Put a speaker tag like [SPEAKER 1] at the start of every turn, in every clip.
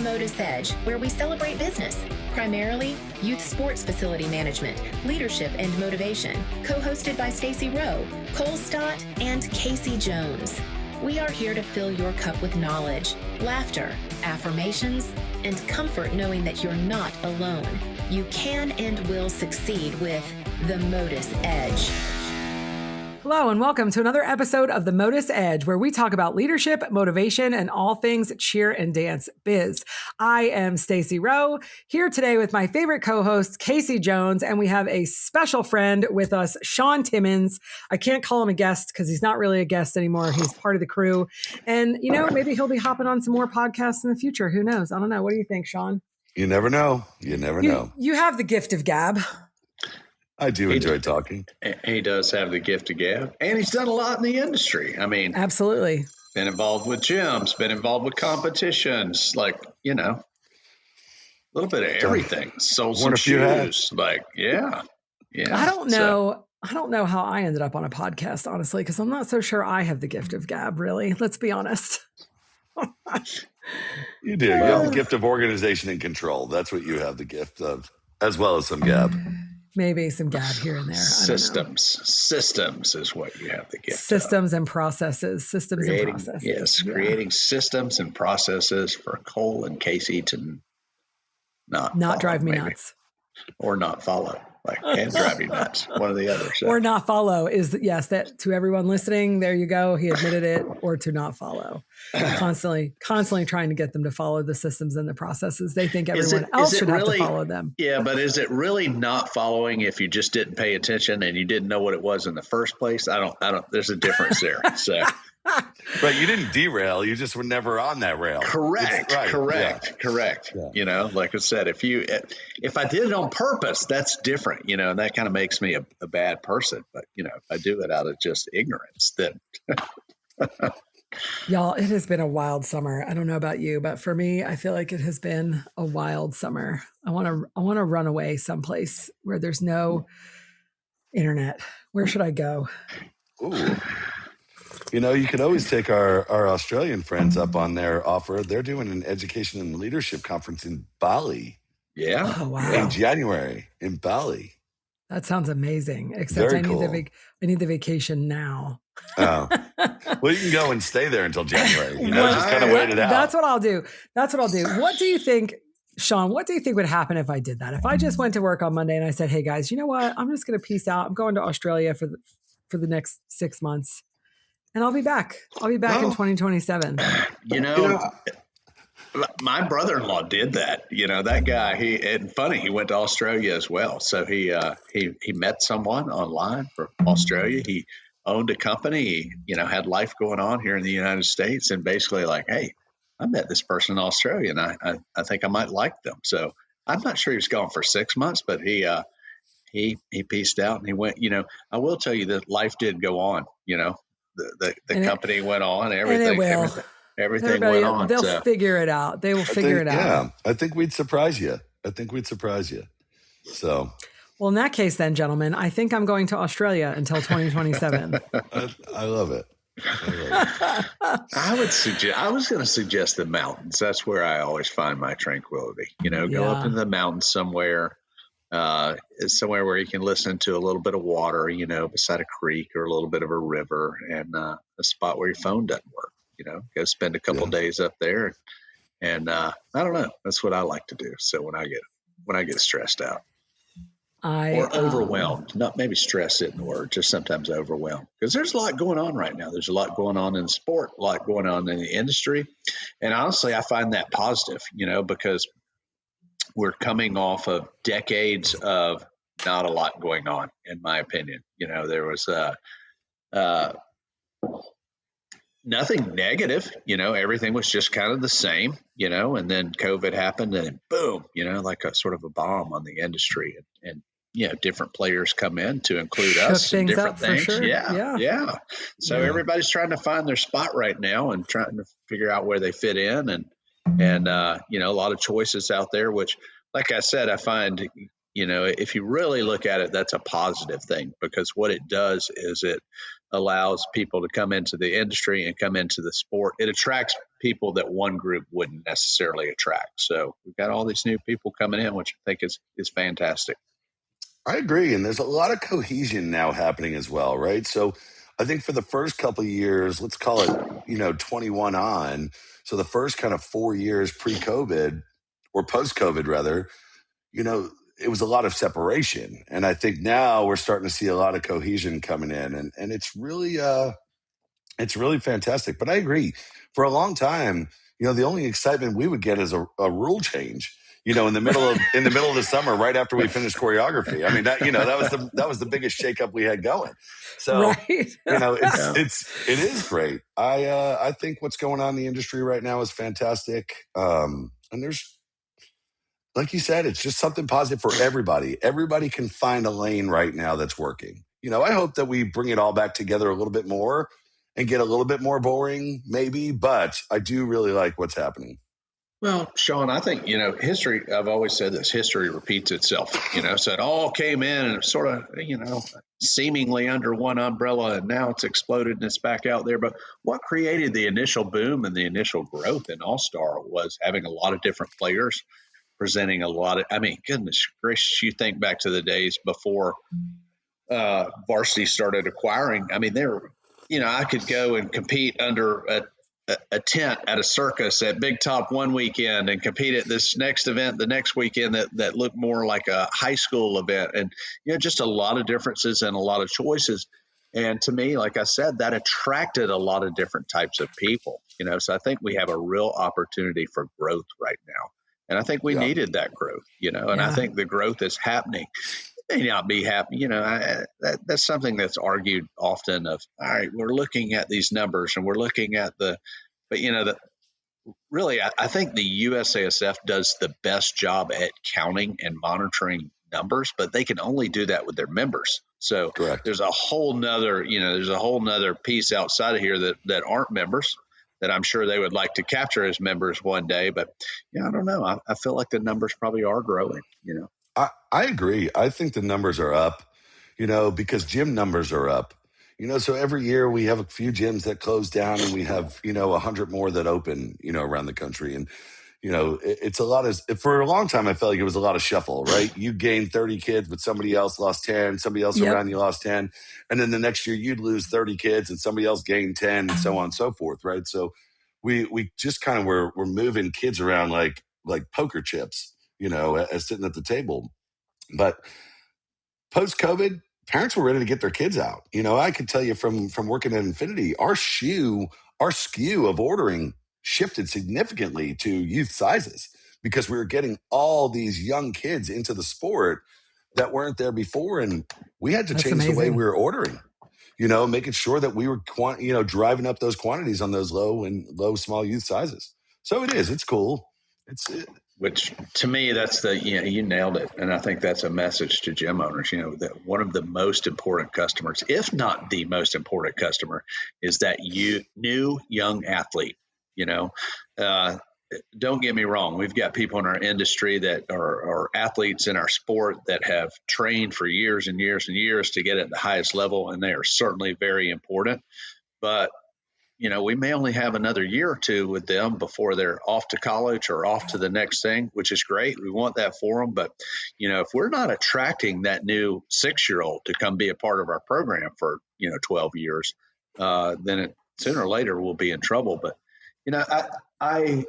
[SPEAKER 1] MotUS Edge, where we celebrate business, primarily youth sports facility management, leadership and motivation, co-hosted by Stacy Rowe, Cole Stott, and Casey Jones. We are here to fill your cup with knowledge, laughter, affirmations, and comfort knowing that you're not alone. You can and will succeed with the MotUS Edge.
[SPEAKER 2] Hello and welcome to another episode of the MotUS Edge, where we talk about leadership, motivation, and all things cheer and dance biz. I am Stacy Rowe, here today with my favorite co-host, Casey Jones, and we have a special friend with us, Sean Timmons. I can't call him a guest because he's not really a guest anymore. He's part of the crew. And, you know, maybe he'll be hopping on some more podcasts in the future. Who knows? I don't know. What do you think, Sean?
[SPEAKER 3] You never know. You never know.
[SPEAKER 2] You have the gift of gab.
[SPEAKER 3] I do enjoy talking.
[SPEAKER 4] He does have the gift of gab, and he's done a lot in the industry. I mean,
[SPEAKER 2] absolutely.
[SPEAKER 4] Been involved with gyms, been involved with competitions, like, you know, a little bit of everything. Sold some shoes, like, yeah.
[SPEAKER 2] I don't know. I don't know how I ended up on a podcast, honestly, because I'm not so sure I have the gift of gab, really. Let's be honest.
[SPEAKER 3] You do. You have the gift of organization and control. That's what you have the gift of, as well as some gab.
[SPEAKER 2] Maybe some gab here and there.
[SPEAKER 4] Systems is what you have to get.
[SPEAKER 2] Systems and processes.
[SPEAKER 4] Yes, creating systems and processes for Cole and Casey to not follow,
[SPEAKER 2] drive me nuts.
[SPEAKER 4] Or not follow. Like, and drive you nuts. One or the other. So.
[SPEAKER 2] Or not follow is, yes, that to everyone listening, there you go. He admitted it. Or to not follow. Constantly trying to get them to follow the systems and the processes. They think everyone else should have to follow them.
[SPEAKER 4] Yeah, but is it really not following if you just didn't pay attention and you didn't know what it was in the first place? I don't, there's a difference there. So.
[SPEAKER 3] But you didn't derail. You just were never on that rail.
[SPEAKER 4] Correct. Yeah. You know, like I said, if I did it on purpose, that's different, you know, and that kind of makes me a bad person. But, you know, if I do it out of just ignorance, then.
[SPEAKER 2] Y'all, it has been a wild summer. I don't know about you, but for me, I feel like it has been a wild summer. I want to run away someplace where there's no internet. Where should I go?
[SPEAKER 3] Ooh. You know, you could always take our Australian friends up on their offer. They're doing an education and leadership conference in Bali.
[SPEAKER 4] Yeah.
[SPEAKER 2] Oh, wow.
[SPEAKER 3] In January in Bali.
[SPEAKER 2] That sounds amazing. Except I need the vacation now.
[SPEAKER 3] Oh. Well, you can go and stay there until January. You know, just kind of wait it out.
[SPEAKER 2] That's what I'll do. What do you think, Sean, what do you think would happen if I did that? If I just went to work on Monday and I said, hey guys, you know what? I'm just going to peace out. I'm going to Australia for the next 6 months. And I'll be back. in 2027.
[SPEAKER 4] You know, my brother-in-law did that. You know, that guy, he went to Australia as well. So he met someone online from Australia. He owned a company, he, you know, had life going on here in the United States, and basically like, hey, I met this person in Australia and I think I might like them. So I'm not sure he was gone for 6 months, but he pieced out and he went. You know, I will tell you that life did go on, you know. The company went on, everything went on.
[SPEAKER 2] They'll figure it out. They will figure it out.
[SPEAKER 3] Yeah, I think we'd surprise you. So, well,
[SPEAKER 2] in that case, then, gentlemen, I think I'm going to Australia until 2027.
[SPEAKER 3] I love it.
[SPEAKER 4] I was going to suggest the mountains. That's where I always find my tranquility. You know, go up in the mountains somewhere. Somewhere where you can listen to a little bit of water, you know, beside a creek or a little bit of a river, and a spot where your phone doesn't work, you know, go spend a couple days up there. And I don't know. That's what I like to do. So when I get stressed out or overwhelmed, not maybe stress isn't the word, just sometimes overwhelmed, because there's a lot going on right now. There's a lot going on in sport, a lot going on in the industry. And honestly, I find that positive, you know, because we're coming off of decades of not a lot going on, in my opinion. You know, there was nothing negative, you know, everything was just kind of the same, you know, and then COVID happened and boom, you know, like a sort of a bomb on the industry, and you know, different players come in to include us and different things.
[SPEAKER 2] Sure.
[SPEAKER 4] Yeah. So everybody's trying to find their spot right now and trying to figure out where they fit in, and you know, a lot of choices out there, which, like I said, I find, you know, if you really look at it, that's a positive thing, because what it does is it allows people to come into the industry and come into the sport. It attracts people that one group wouldn't necessarily attract. So we've got all these new people coming in, which I think is fantastic.
[SPEAKER 3] I agree. And there's a lot of cohesion now happening as well, right? So I think for the first couple of years, let's call it, 21 on. So the first kind of 4 years pre-COVID or post-COVID rather, it was a lot of separation. And I think now we're starting to see a lot of cohesion coming in. And it's really fantastic. But I agree. For a long time, the only excitement we would get is a rule change. In the middle of the summer, right after we finished choreography. I mean, that was the biggest shakeup we had going. So,
[SPEAKER 2] right.
[SPEAKER 3] it is great. I think what's going on in the industry right now is fantastic. And there's, like you said, it's just something positive for everybody. Everybody can find a lane right now that's working. I hope that we bring it all back together a little bit more and get a little bit more boring, maybe. But I do really like what's happening.
[SPEAKER 4] Well, Sean, I think, history, I've always said this, history repeats itself, so it all came in and sort of, seemingly under one umbrella, and now it's exploded and it's back out there. But what created the initial boom and the initial growth in All-Star was having a lot of different players presenting a lot of, goodness gracious, you think back to the days before varsity started acquiring. There were, I could go and compete under a tent at a circus at Big Top one weekend and compete at this next event the next weekend that looked more like a high school event. And, just a lot of differences and a lot of choices. And to me, like I said, that attracted a lot of different types of people, so I think we have a real opportunity for growth right now. And I think we needed that growth, and I think the growth is happening. May not be happy, that's something that's argued often of, all right, we're looking at these numbers and we're looking at really, I think the USASF does the best job at counting and monitoring numbers, but they can only do that with their members. So
[SPEAKER 3] Correct.
[SPEAKER 4] There's a whole nother piece outside of here that aren't members that I'm sure they would like to capture as members one day. But I don't know. I feel like the numbers probably are growing,
[SPEAKER 3] I agree. I think the numbers are up, because gym numbers are up. So every year we have a few gyms that close down and we have, 100 more that open, around the country. And, it's a lot for a long time, I felt like it was a lot of shuffle, right? You gained 30 kids, but somebody else lost 10, somebody else around you lost 10. And then the next year you'd lose 30 kids and somebody else gained 10 and so on and so forth, right? So we just kind of we're moving kids around like poker chips, as sitting at the table. But post-COVID, parents were ready to get their kids out. I could tell you from working at Infinity, our SKU of ordering shifted significantly to youth sizes because we were getting all these young kids into the sport that weren't there before. And we had to change the way we were ordering, making sure that we were, driving up those quantities on those low, small youth sizes. So it's cool.
[SPEAKER 4] Which to me, that's you nailed it. And I think that's a message to gym owners, that one of the most important customers, if not the most important customer, is that new young athlete. Don't get me wrong. We've got people in our industry that are athletes in our sport that have trained for years and years and years to get at the highest level. And they are certainly very important. But we may only have another year or two with them before they're off to college or off to the next thing, which is great. We want that for them. But, if we're not attracting that new 6-year-old to come be a part of our program for, 12 years, then sooner or later we'll be in trouble. But, I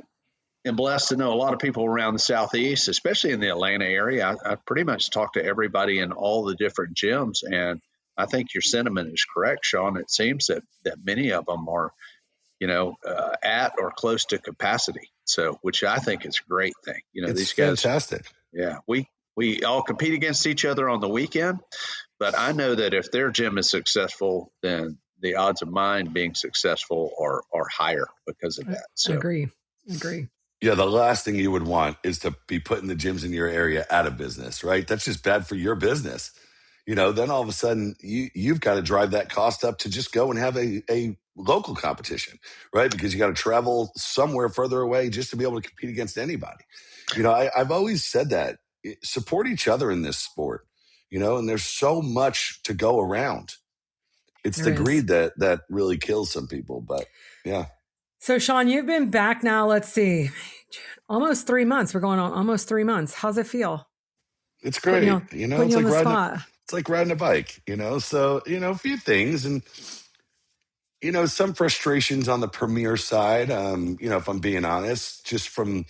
[SPEAKER 4] am blessed to know a lot of people around the Southeast, especially in the Atlanta area. I pretty much talk to everybody in all the different gyms, and I think your sentiment is correct, Sean. It seems that many of them are, at or close to capacity. So, which I think is a great thing.
[SPEAKER 3] It's
[SPEAKER 4] these guys,
[SPEAKER 3] fantastic.
[SPEAKER 4] Yeah, we all compete against each other on the weekend, but I know that if their gym is successful, then the odds of mine being successful are higher because of that. So,
[SPEAKER 2] Agree.
[SPEAKER 3] Yeah, the last thing you would want is to be putting the gyms in your area out of business, right? That's just bad for your business. Then all of a sudden you've got to drive that cost up to just go and have a local competition, right? Because you got to travel somewhere further away just to be able to compete against anybody. I've always said that. Support each other in this sport, and there's so much to go around. It's
[SPEAKER 2] There
[SPEAKER 3] the
[SPEAKER 2] is.
[SPEAKER 3] greed that really kills some people. But yeah.
[SPEAKER 2] So Sean, you've been back now, let's see, almost 3 months. We're going on almost 3 months. How's it feel?
[SPEAKER 3] It's great.
[SPEAKER 2] Putting you on the spot.
[SPEAKER 3] It's like riding a bike, so, a few things and, some frustrations on the Premier side. If I'm being honest, just from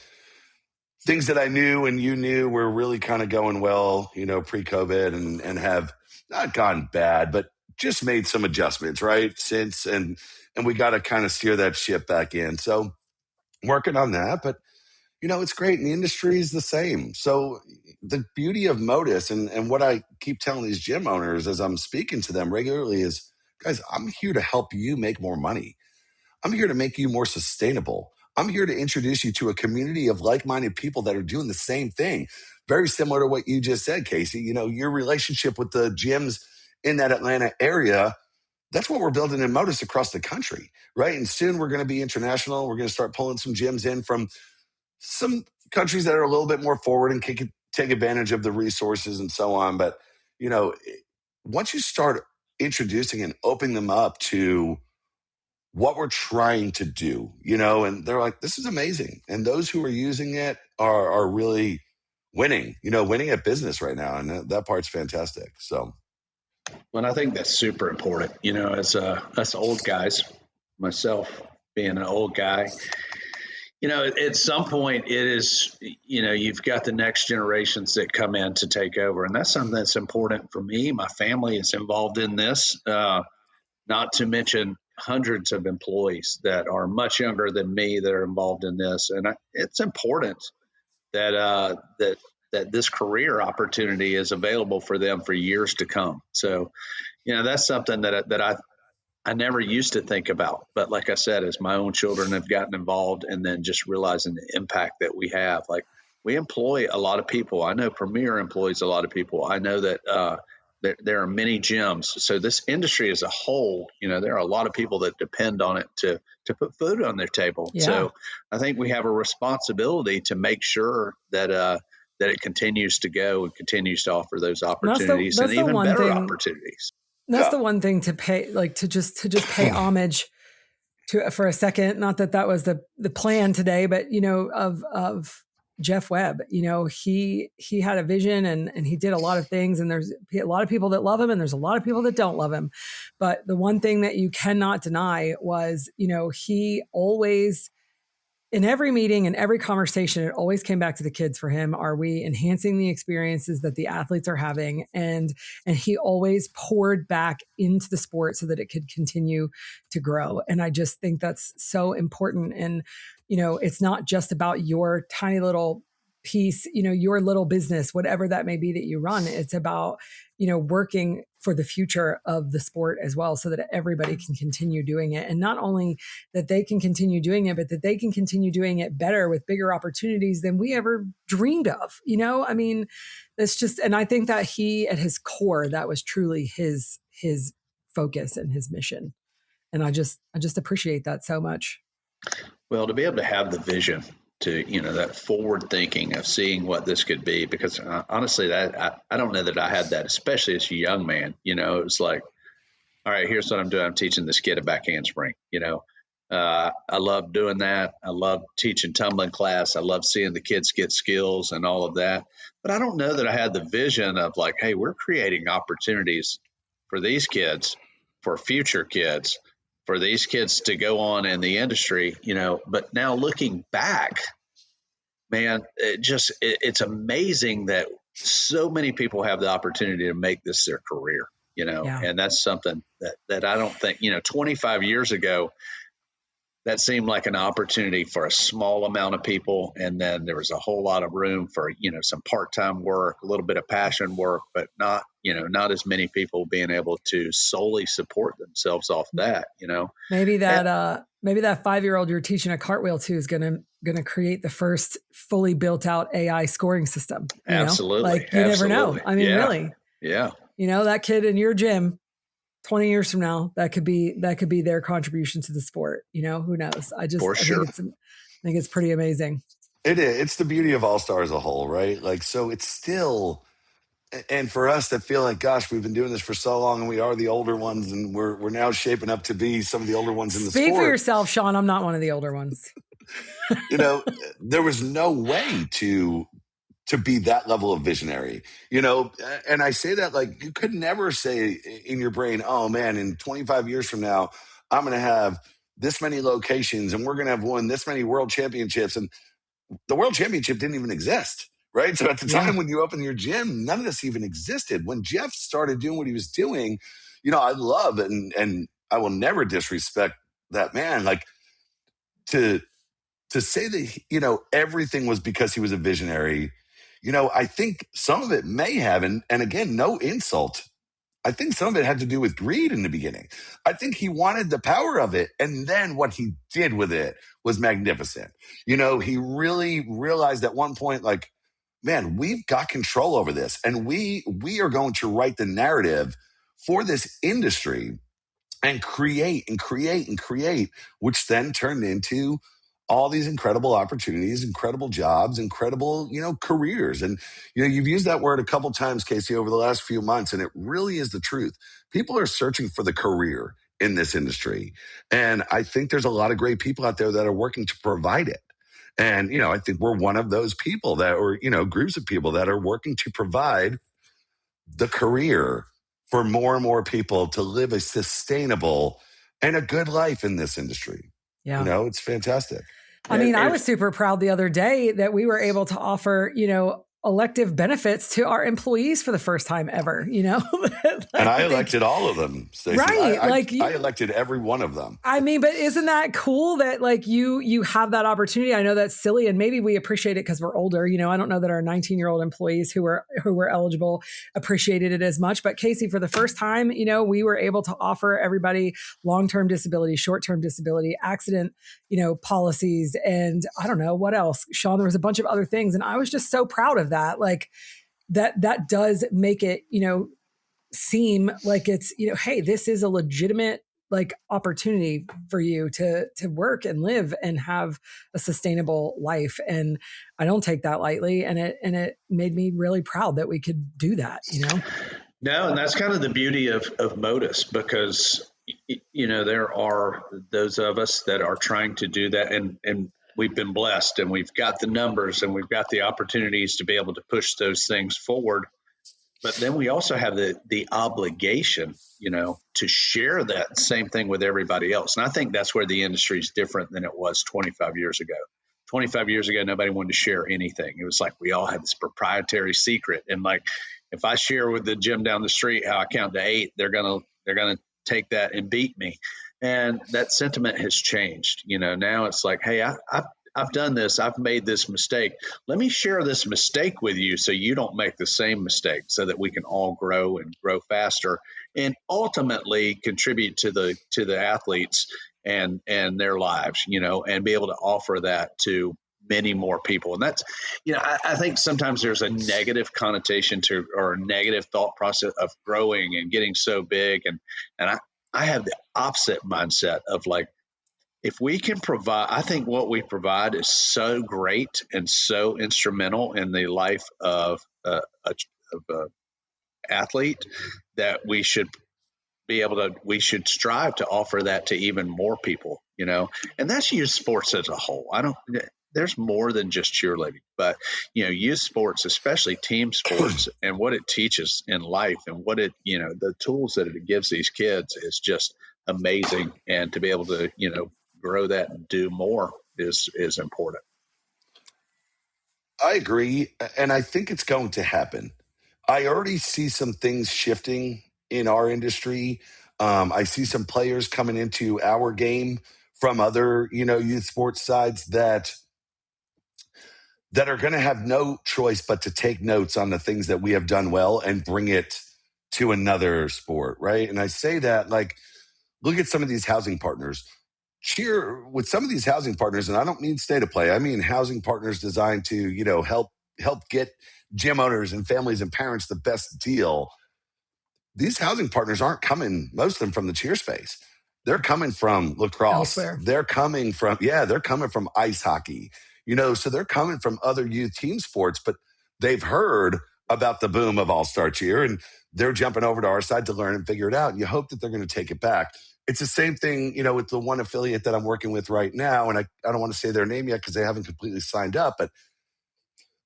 [SPEAKER 3] things that I knew and you knew were really kind of going well, pre-COVID and have not gone bad, but just made some adjustments, right? Since, and we got to kind of steer that ship back in. So working on that, but it's great. And the industry is the same. So the beauty of MotUS and what I keep telling these gym owners as I'm speaking to them regularly is, guys, I'm here to help you make more money. I'm here to make you more sustainable. I'm here to introduce you to a community of like-minded people that are doing the same thing. Very similar to what you just said, Casey. Your relationship with the gyms in that Atlanta area, that's what we're building in MotUS across the country, right? And soon we're going to be international. We're going to start pulling some gyms in from some countries that are a little bit more forward and can take advantage of the resources and so on. But, once you start introducing and opening them up to what we're trying to do, and they're like, this is amazing. And those who are using it are really winning at business right now. And that part's fantastic. So.
[SPEAKER 4] Well, I think that's super important, as us old guys, myself being an old guy, at some point it is, you've got the next generations that come in to take over. And that's something that's important for me. My family is involved in this, not to mention hundreds of employees that are much younger than me that are involved in this. And it's important that this career opportunity is available for them for years to come. So, that's something that I never used to think about. But like I said, as my own children have gotten involved and then just realizing the impact that we have, like we employ a lot of people. I know Premier employs a lot of people. I know that there are many gyms. So this industry as a whole, there are a lot of people that depend on it to put food on their table. Yeah. So I think we have a responsibility to make sure that it continues to go and continues to offer those opportunities and even better opportunities.
[SPEAKER 2] That's the one thing to pay, like to just pay homage to for a second. Not that was the plan today, but of Jeff Webb. He had a vision and he did a lot of things, and there's a lot of people that love him and there's a lot of people that don't love him. But the one thing that you cannot deny was, he always, in every meeting and every conversation, it always came back to the kids for him. Are we enhancing the experiences that the athletes are having? And he always poured back into the sport so that it could continue to grow. And I just think that's so important. And, it's not just about your tiny little piece, your little business, whatever that may be that you run. It's about, working for the future of the sport as well, so that everybody can continue doing it. And not only that they can continue doing it, but that they can continue doing it better with bigger opportunities than we ever dreamed of. It's just, and I think that he, at his core, that was truly his focus and his mission. And I just appreciate that so much.
[SPEAKER 4] Well, to be able to have the vision to, that forward thinking of seeing what this could be, because honestly, that I don't know that I had that, especially as a young man. It was like, all right, here's what I'm doing. I'm teaching this kid a back handspring. I love doing that. I love teaching tumbling class. I love seeing the kids get skills and all of that. But I don't know that I had the vision of like, hey, we're creating opportunities for these kids, for future kids, for these kids to go on in the industry, but now looking back, man, it's amazing that so many people have the opportunity to make this their career, yeah. And that's something that I don't think, 25 years ago, that seemed like an opportunity for a small amount of people. And then there was a whole lot of room for, some part-time work, a little bit of passion work, but not as many people being able to solely support themselves off that,
[SPEAKER 2] Maybe that 5-year-old you're teaching a cartwheel to is going to create the first fully built out AI scoring system.
[SPEAKER 4] Absolutely.
[SPEAKER 2] Like you never know. I mean, really.
[SPEAKER 4] Yeah.
[SPEAKER 2] That kid in your gym 20 years from now, that could be their contribution to the sport. Who knows? I think it's pretty amazing.
[SPEAKER 3] It is. It's the beauty of All-Star as a whole, right? Like, so it's still And for us that feel like, gosh, we've been doing this for so long and we are the older ones and we're now shaping up to be some of the older ones in the sport.
[SPEAKER 2] Speak for yourself, Sean. I'm not one of the older ones.
[SPEAKER 3] There was no way to be that level of visionary, and I say that like you could never say in your brain, oh man, in 25 years from now, I'm going to have this many locations and we're going to have won this many world championships. And the world championship didn't even exist. Right. So at the time when you opened your gym, none of this even existed. When Jeff started doing what he was doing, I love and I will never disrespect that man. Like to say that, everything was because he was a visionary, I think some of it may have, and again, no insult. I think some of it had to do with greed in the beginning. I think he wanted the power of it. And then what he did with it was magnificent. He really realized at one point, like, man, we've got control over this. And we are going to write the narrative for this industry and create, which then turned into all these incredible opportunities, incredible jobs, incredible, careers. And, you've used that word a couple times, Casey, over the last few months, and it really is the truth. People are searching for the career in this industry. And I think there's a lot of great people out there that are working to provide it. And, I think we're one of those people that, or, groups of people that are working to provide the career for more and more people to live a sustainable and a good life in this industry.
[SPEAKER 2] Yeah.
[SPEAKER 3] It's fantastic.
[SPEAKER 2] I mean, I was super proud the other day that we were able to offer, elective benefits to our employees for the first time ever,
[SPEAKER 3] And I elected all of them, Stacey.
[SPEAKER 2] Right.
[SPEAKER 3] I elected every one of them.
[SPEAKER 2] I mean, but isn't that cool that like you have that opportunity? I know that's silly and maybe we appreciate it because we're older. I don't know that our 19-year-old employees who were eligible appreciated it as much. But Casey, for the first time, we were able to offer everybody long-term disability, short-term disability, accident, policies, and I don't know what else. Sean, there was a bunch of other things. And I was just so proud of that. Like that does make it, seem like it's, hey, this is a legitimate like opportunity for you to work and live and have a sustainable life. And I don't take that lightly. And it made me really proud that we could do that,
[SPEAKER 4] No, and that's kind of the beauty of MotUS, because, there are those of us that are trying to do that. And we've been blessed and we've got the numbers and we've got the opportunities to be able to push those things forward. But then we also have the obligation, to share that same thing with everybody else. And I think that's where the industry is different than it was 25 years ago. 25 years ago, nobody wanted to share anything. It was like we all had this proprietary secret. And like, if I share with the gym down the street how I count to 8, they're gonna take that and beat me. And that sentiment has changed. Now it's like, hey, I've done this. I've made this mistake. Let me share this mistake with you so you don't make the same mistake, so that we can all grow and grow faster and ultimately contribute to the athletes and their lives, and be able to offer that to many more people. And that's, I think sometimes there's a negative connotation to, or a negative thought process of growing and getting so big. And I have the opposite mindset of like, if we can provide, I think what we provide is so great and so instrumental in the life of a athlete that we should we should strive to offer that to even more people, and that's youth sports as a whole. There's more than just cheerleading, but youth sports, especially team sports, and what it teaches in life and what it, the tools that it gives these kids is just amazing. And to be able to, grow that and do more is important.
[SPEAKER 3] I agree. And I think it's going to happen. I already see some things shifting in our industry. I see some players coming into our game from other, youth sports sides that are going to have no choice but to take notes on the things that we have done well and bring it to another sport, right? And I say that, like, look at some of these housing partners. Cheer with some of these housing partners, and I don't mean state of play. I mean housing partners designed to, help get gym owners and families and parents the best deal. These housing partners aren't coming, most of them, from the cheer space. They're coming from lacrosse.
[SPEAKER 2] Elsewhere.
[SPEAKER 3] They're coming from ice hockey. So they're coming from other youth team sports, but they've heard about the boom of All-Star Cheer, and they're jumping over to our side to learn and figure it out. And you hope that they're going to take it back. It's the same thing, with the one affiliate that I'm working with right now. And I don't want to say their name yet because they haven't completely signed up, but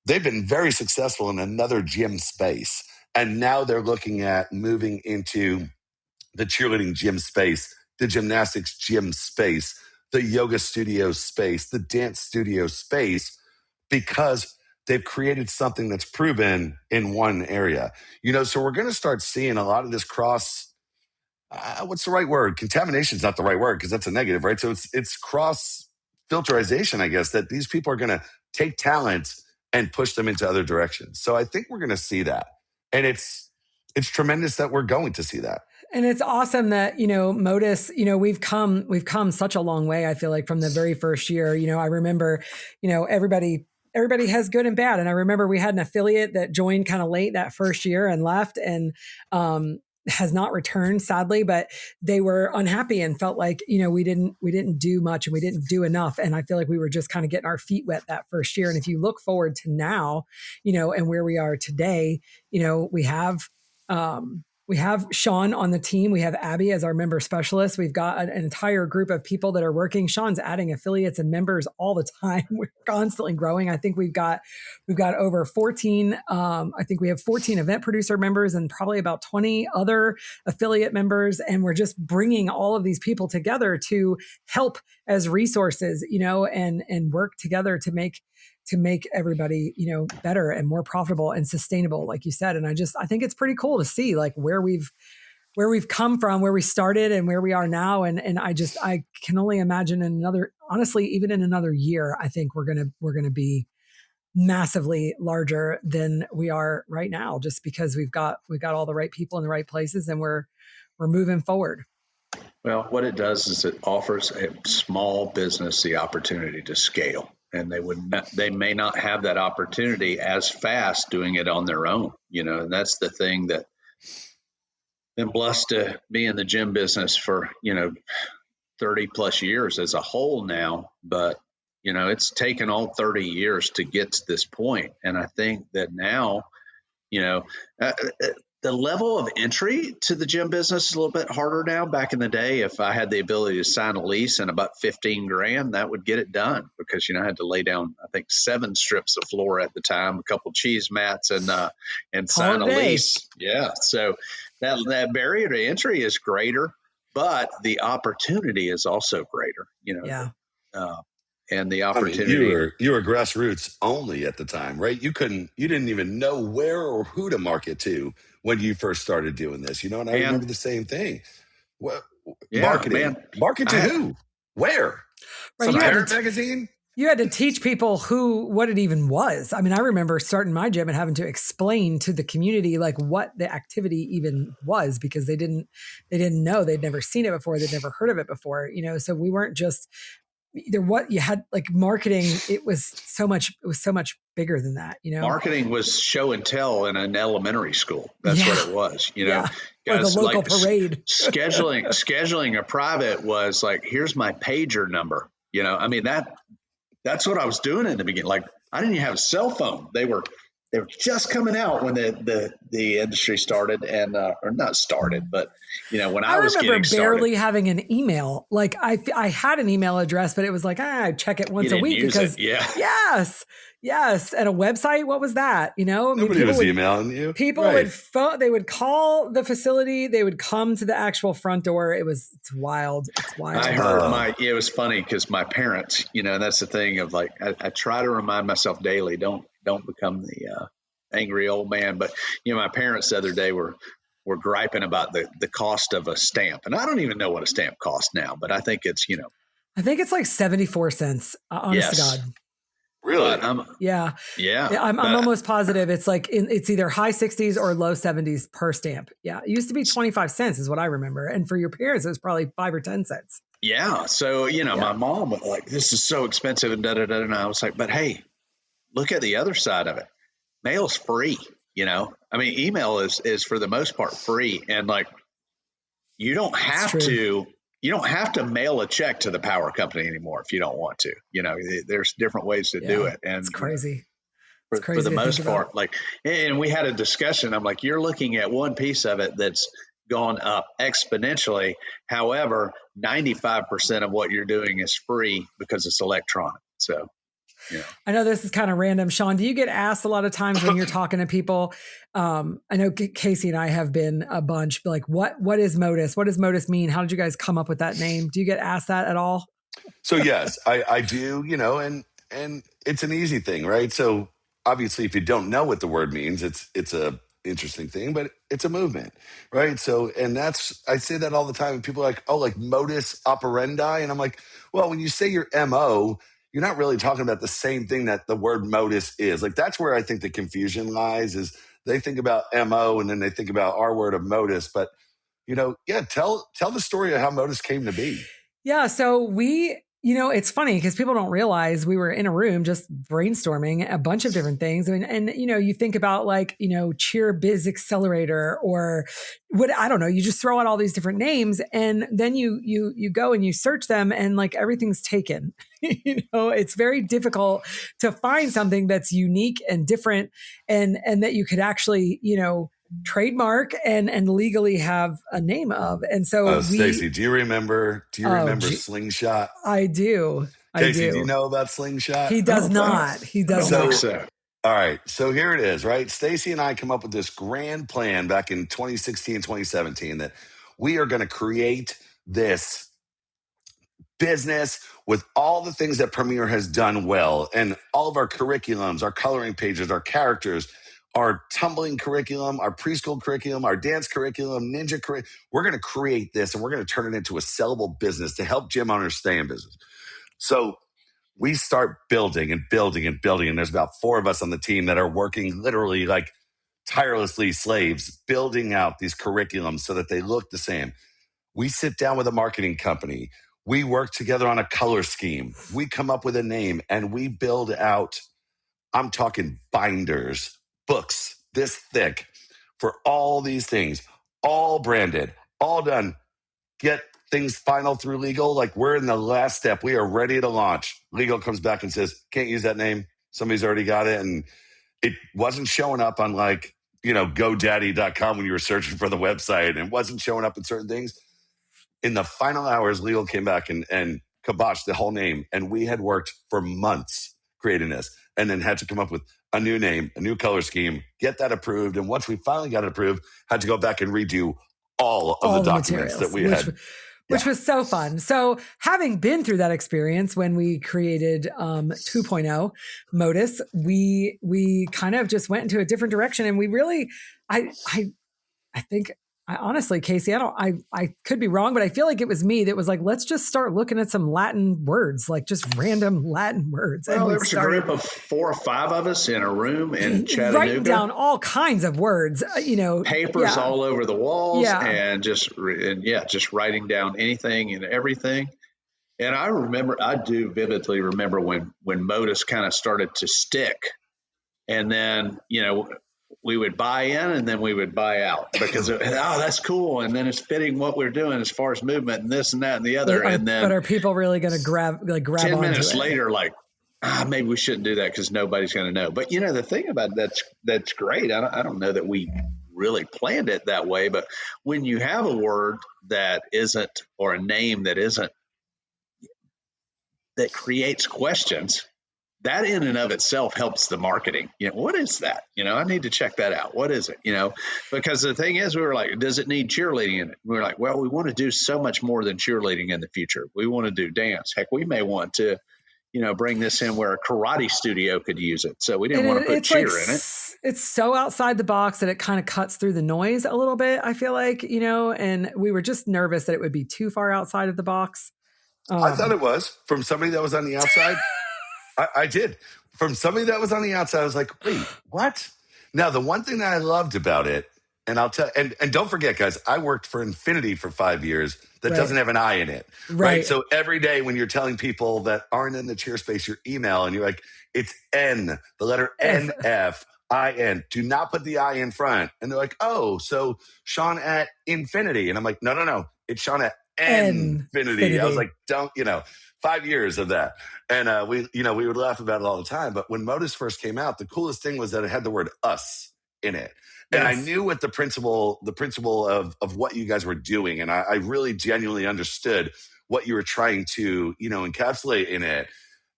[SPEAKER 3] they've been very successful in another gym space. And now they're looking at moving into the cheerleading gym space, the gymnastics gym space, the yoga studio space, the dance studio space, because they've created something that's proven in one area. So we're going to start seeing a lot of this what's the right word? Contamination is not the right word because that's a negative, right? So it's cross filterization, I guess, that these people are going to take talent and push them into other directions. So I think we're going to see that. And it's tremendous that we're going to see that.
[SPEAKER 2] And it's awesome that, MotUS, we've come such a long way, I feel like, from the very first year. I remember, everybody has good and bad. And I remember we had an affiliate that joined kind of late that first year and left and has not returned, sadly, but they were unhappy and felt like, we didn't do much and we didn't do enough. And I feel like we were just kind of getting our feet wet that first year. And if you look forward to now, and where we are today, we have Sean on the team. We have Abby as our member specialist. We've got an entire group of people that are working. Sean's adding affiliates and members all the time. We're constantly growing. I think we've got over 14. I think we have 14 event producer members and probably about 20 other affiliate members. And we're just bringing all of these people together to help as resources, and work together to make everybody, better and more profitable and sustainable, like you said. And I think it's pretty cool to see like where we've come from, where we started and where we are now. And I can only imagine even in another year, I think we're going to be massively larger than we are right now, just because we've got all the right people in the right places and we're moving forward.
[SPEAKER 4] Well, what it does is it offers a small business the opportunity to scale. And they may not have that opportunity as fast doing it on their own, and that's the thing that been blessed to be in the gym business for, 30 plus years as a whole now, but, it's taken all 30 years to get to this point. And I think that now, the level of entry to the gym business is a little bit harder now. Back in the day, if I had the ability to sign a lease and about $15,000, that would get it done because, I had to lay down, I think 7 strips of floor at the time, a couple cheese mats and sign a lease. Yeah. So that barrier to entry is greater, but the opportunity is also greater,
[SPEAKER 2] Yeah.
[SPEAKER 4] And the opportunity.
[SPEAKER 3] You were grassroots only at the time, right? You didn't even know where or who to market to when you first started doing this, and I remember the same thing. Marketing, market to who? Where?
[SPEAKER 2] Right,
[SPEAKER 3] Some parent magazine?
[SPEAKER 2] You had to teach people what it even was. I mean, I remember starting my gym and having to explain to the community like what the activity even was because they didn't know. They'd never seen it before. They'd never heard of it before, so we weren't just either what you had like marketing. It was so much bigger than that,
[SPEAKER 4] Marketing was show and tell in an elementary school. That's what it was,
[SPEAKER 2] Yeah.
[SPEAKER 4] Guys,
[SPEAKER 2] or the local parade.
[SPEAKER 4] scheduling a private was like, here's my pager number. I mean, that's what I was doing in the beginning. Like I didn't even have a cell phone. They were just coming out when the industry started and or not started, but when I was getting started. I remember barely
[SPEAKER 2] having an email. Like I had an email address, but it was like I check it once a week because yes, and a website. What was that?
[SPEAKER 3] Nobody was emailing you.
[SPEAKER 2] People they would call the facility. They would come to the actual front door. It's wild. It's wild.
[SPEAKER 4] I heard it was funny because my parents, and that's the thing of like I try to remind myself daily, don't become the angry old man. But, my parents the other day were griping about the cost of a stamp. And I don't even know what a stamp costs now, but I think it's,
[SPEAKER 2] I think it's like 74 cents, honest to God.
[SPEAKER 3] Really?
[SPEAKER 2] Yeah. I'm almost positive it's like it's either high 60s or low 70s per stamp. Yeah. It used to be 25 cents is what I remember. And for your parents, it was probably 5 or 10 cents.
[SPEAKER 4] Yeah. So, my mom was like, this is so expensive and da-da-da. And I was like, but hey, look at the other side of it. Mail's free, I mean, email is for the most part free. And like, you don't have to mail a check to the power company anymore if you don't want to, there's different ways to do it. And
[SPEAKER 2] it's crazy.
[SPEAKER 4] for the most part. Like, and we had a discussion. I'm like, you're looking at one piece of it that's gone up exponentially. However, 95% of what you're doing is free because it's electronic. So, yeah.
[SPEAKER 2] I know this is kind of random. Sean, do you get asked a lot of times when you're talking to people? I know Casey and I have been a bunch, like, what is MotUS? What does MotUS mean? How did you guys come up with that name? Do you get asked that at all?
[SPEAKER 3] So yes, I do, and it's an easy thing, right? So obviously if you don't know what the word means, it's a interesting thing, but it's a movement, right? So, and I say that all the time, and people are like, oh, like modus operandi. And I'm like, well, when you say your MO, you're not really talking about the same thing that the word modus is. Like, that's where I think the confusion lies, is they think about MO and then they think about our word of modus. But, tell the story of how MotUS came to be.
[SPEAKER 2] Yeah. So it's funny because people don't realize we were in a room just brainstorming a bunch of different things. And you think about like, Cheer Biz Accelerator or what, I don't know, you just throw out all these different names and then you go and you search them and like everything's taken. It's very difficult to find something that's unique and different and that you could actually, trademark and legally have a name of. And so
[SPEAKER 3] Stacy, do you remember Slingshot?
[SPEAKER 2] I do.
[SPEAKER 3] Casey, do you know about Slingshot?
[SPEAKER 2] He does not. He does not.
[SPEAKER 4] So.
[SPEAKER 3] All right. So here it is, right? Stacy and I come up with this grand plan back in 2016, 2017, that we are going to create this business with all the things that Premier has done well, and all of our curriculums, our coloring pages, our characters, our tumbling curriculum, our preschool curriculum, our dance curriculum, ninja curriculum. We're going to create this and we're going to turn it into a sellable business to help gym owners stay in business. So we start building and building and building. And there's about 4 of us on the team that are working literally like tirelessly slaves, building out these curriculums so that they look the same. We sit down with a marketing company. We work together on a color scheme. We come up with a name and we build out, I'm talking binders, books this thick for all these things, all branded, all done. Get things final through legal. Like, we're in the last step. We are ready to launch. Legal comes back and says, can't use that name. Somebody's already got it. And it wasn't showing up on like, GoDaddy.com when you were searching for the website, and it wasn't showing up in certain things. In the final hours, legal came back and kiboshed the whole name. And we had worked for months creating this, and then had to come up with a new name, a new color scheme, get that approved. And once we finally got it approved, had to go back and redo all of the documents that we had.
[SPEAKER 2] Which was so fun. So having been through that experience when we created 2.0 MotUS, we kind of just went into a different direction. And we really, I think, I honestly, Casey, I could be wrong, but I feel like it was me that was like, let's just start looking at some Latin words, like just random Latin words.
[SPEAKER 4] Well, there was a group of 4 or 5 of us in a room in Chattanooga,
[SPEAKER 2] writing down all kinds of words,
[SPEAKER 4] papers all over the walls, and just writing down anything and everything. And I do vividly remember when MotUS kind of started to stick, and then, we would buy in and then we would buy out because, that's cool. And then it's fitting what we're doing as far as movement and this and that and the other.
[SPEAKER 2] But are people really going to grab
[SPEAKER 4] 10 minutes later, like, maybe we shouldn't do that because nobody's going to know. But, the thing about that's great. I don't know that we really planned it that way. But when you have a word that isn't, or a name that isn't, that creates questions, that in and of itself helps the marketing. What is that? I need to check that out. What is it? Because the thing is, we were like, does it need cheerleading in it? We were like, well, we want to do so much more than cheerleading in the future. We want to do dance. Heck, we may want to, bring this in where a karate studio could use it. So we didn't want to put cheer in it.
[SPEAKER 2] It's so outside the box that it kind of cuts through the noise a little bit, I feel like, and we were just nervous that it would be too far outside of the box.
[SPEAKER 3] I thought it was from somebody that was on the outside. I did. From somebody that was on the outside, I was like, wait, what? Now, the one thing that I loved about it, and I'll tell, and don't forget, guys, I worked for Infinity for 5 years that doesn't have an I in it. Right. So every day when you're telling people that aren't in the cheer space your email, and you're like, it's N, the letter NFIN. Do not put the I in front. And they're like, oh, so Sean at Infinity. And I'm like, no. It's Sean at Infinity. I was like, don't, 5 years of that. And we would laugh about it all the time. But when MotUS first came out, the coolest thing was that it had the word us in it. And I knew what the principle of what you guys were doing. And I really genuinely understood what you were trying to, encapsulate in it.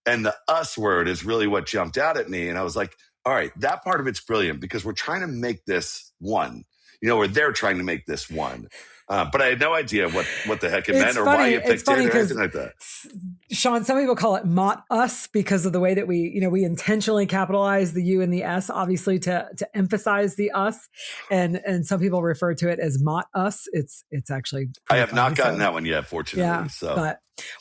[SPEAKER 3] And the us word is really what jumped out at me. And I was like, all right, that part of it's brilliant because we're trying to make this one, or they're trying to make this one. But I had no idea what the heck it meant or why you picked it or anything like that.
[SPEAKER 2] Sean, some people call it MotUS because of the way that we intentionally capitalize the U and the S, obviously to emphasize the us. And some people refer to it as MotUS. It's actually
[SPEAKER 3] I have not gotten that one yet, fortunately.
[SPEAKER 2] Yeah,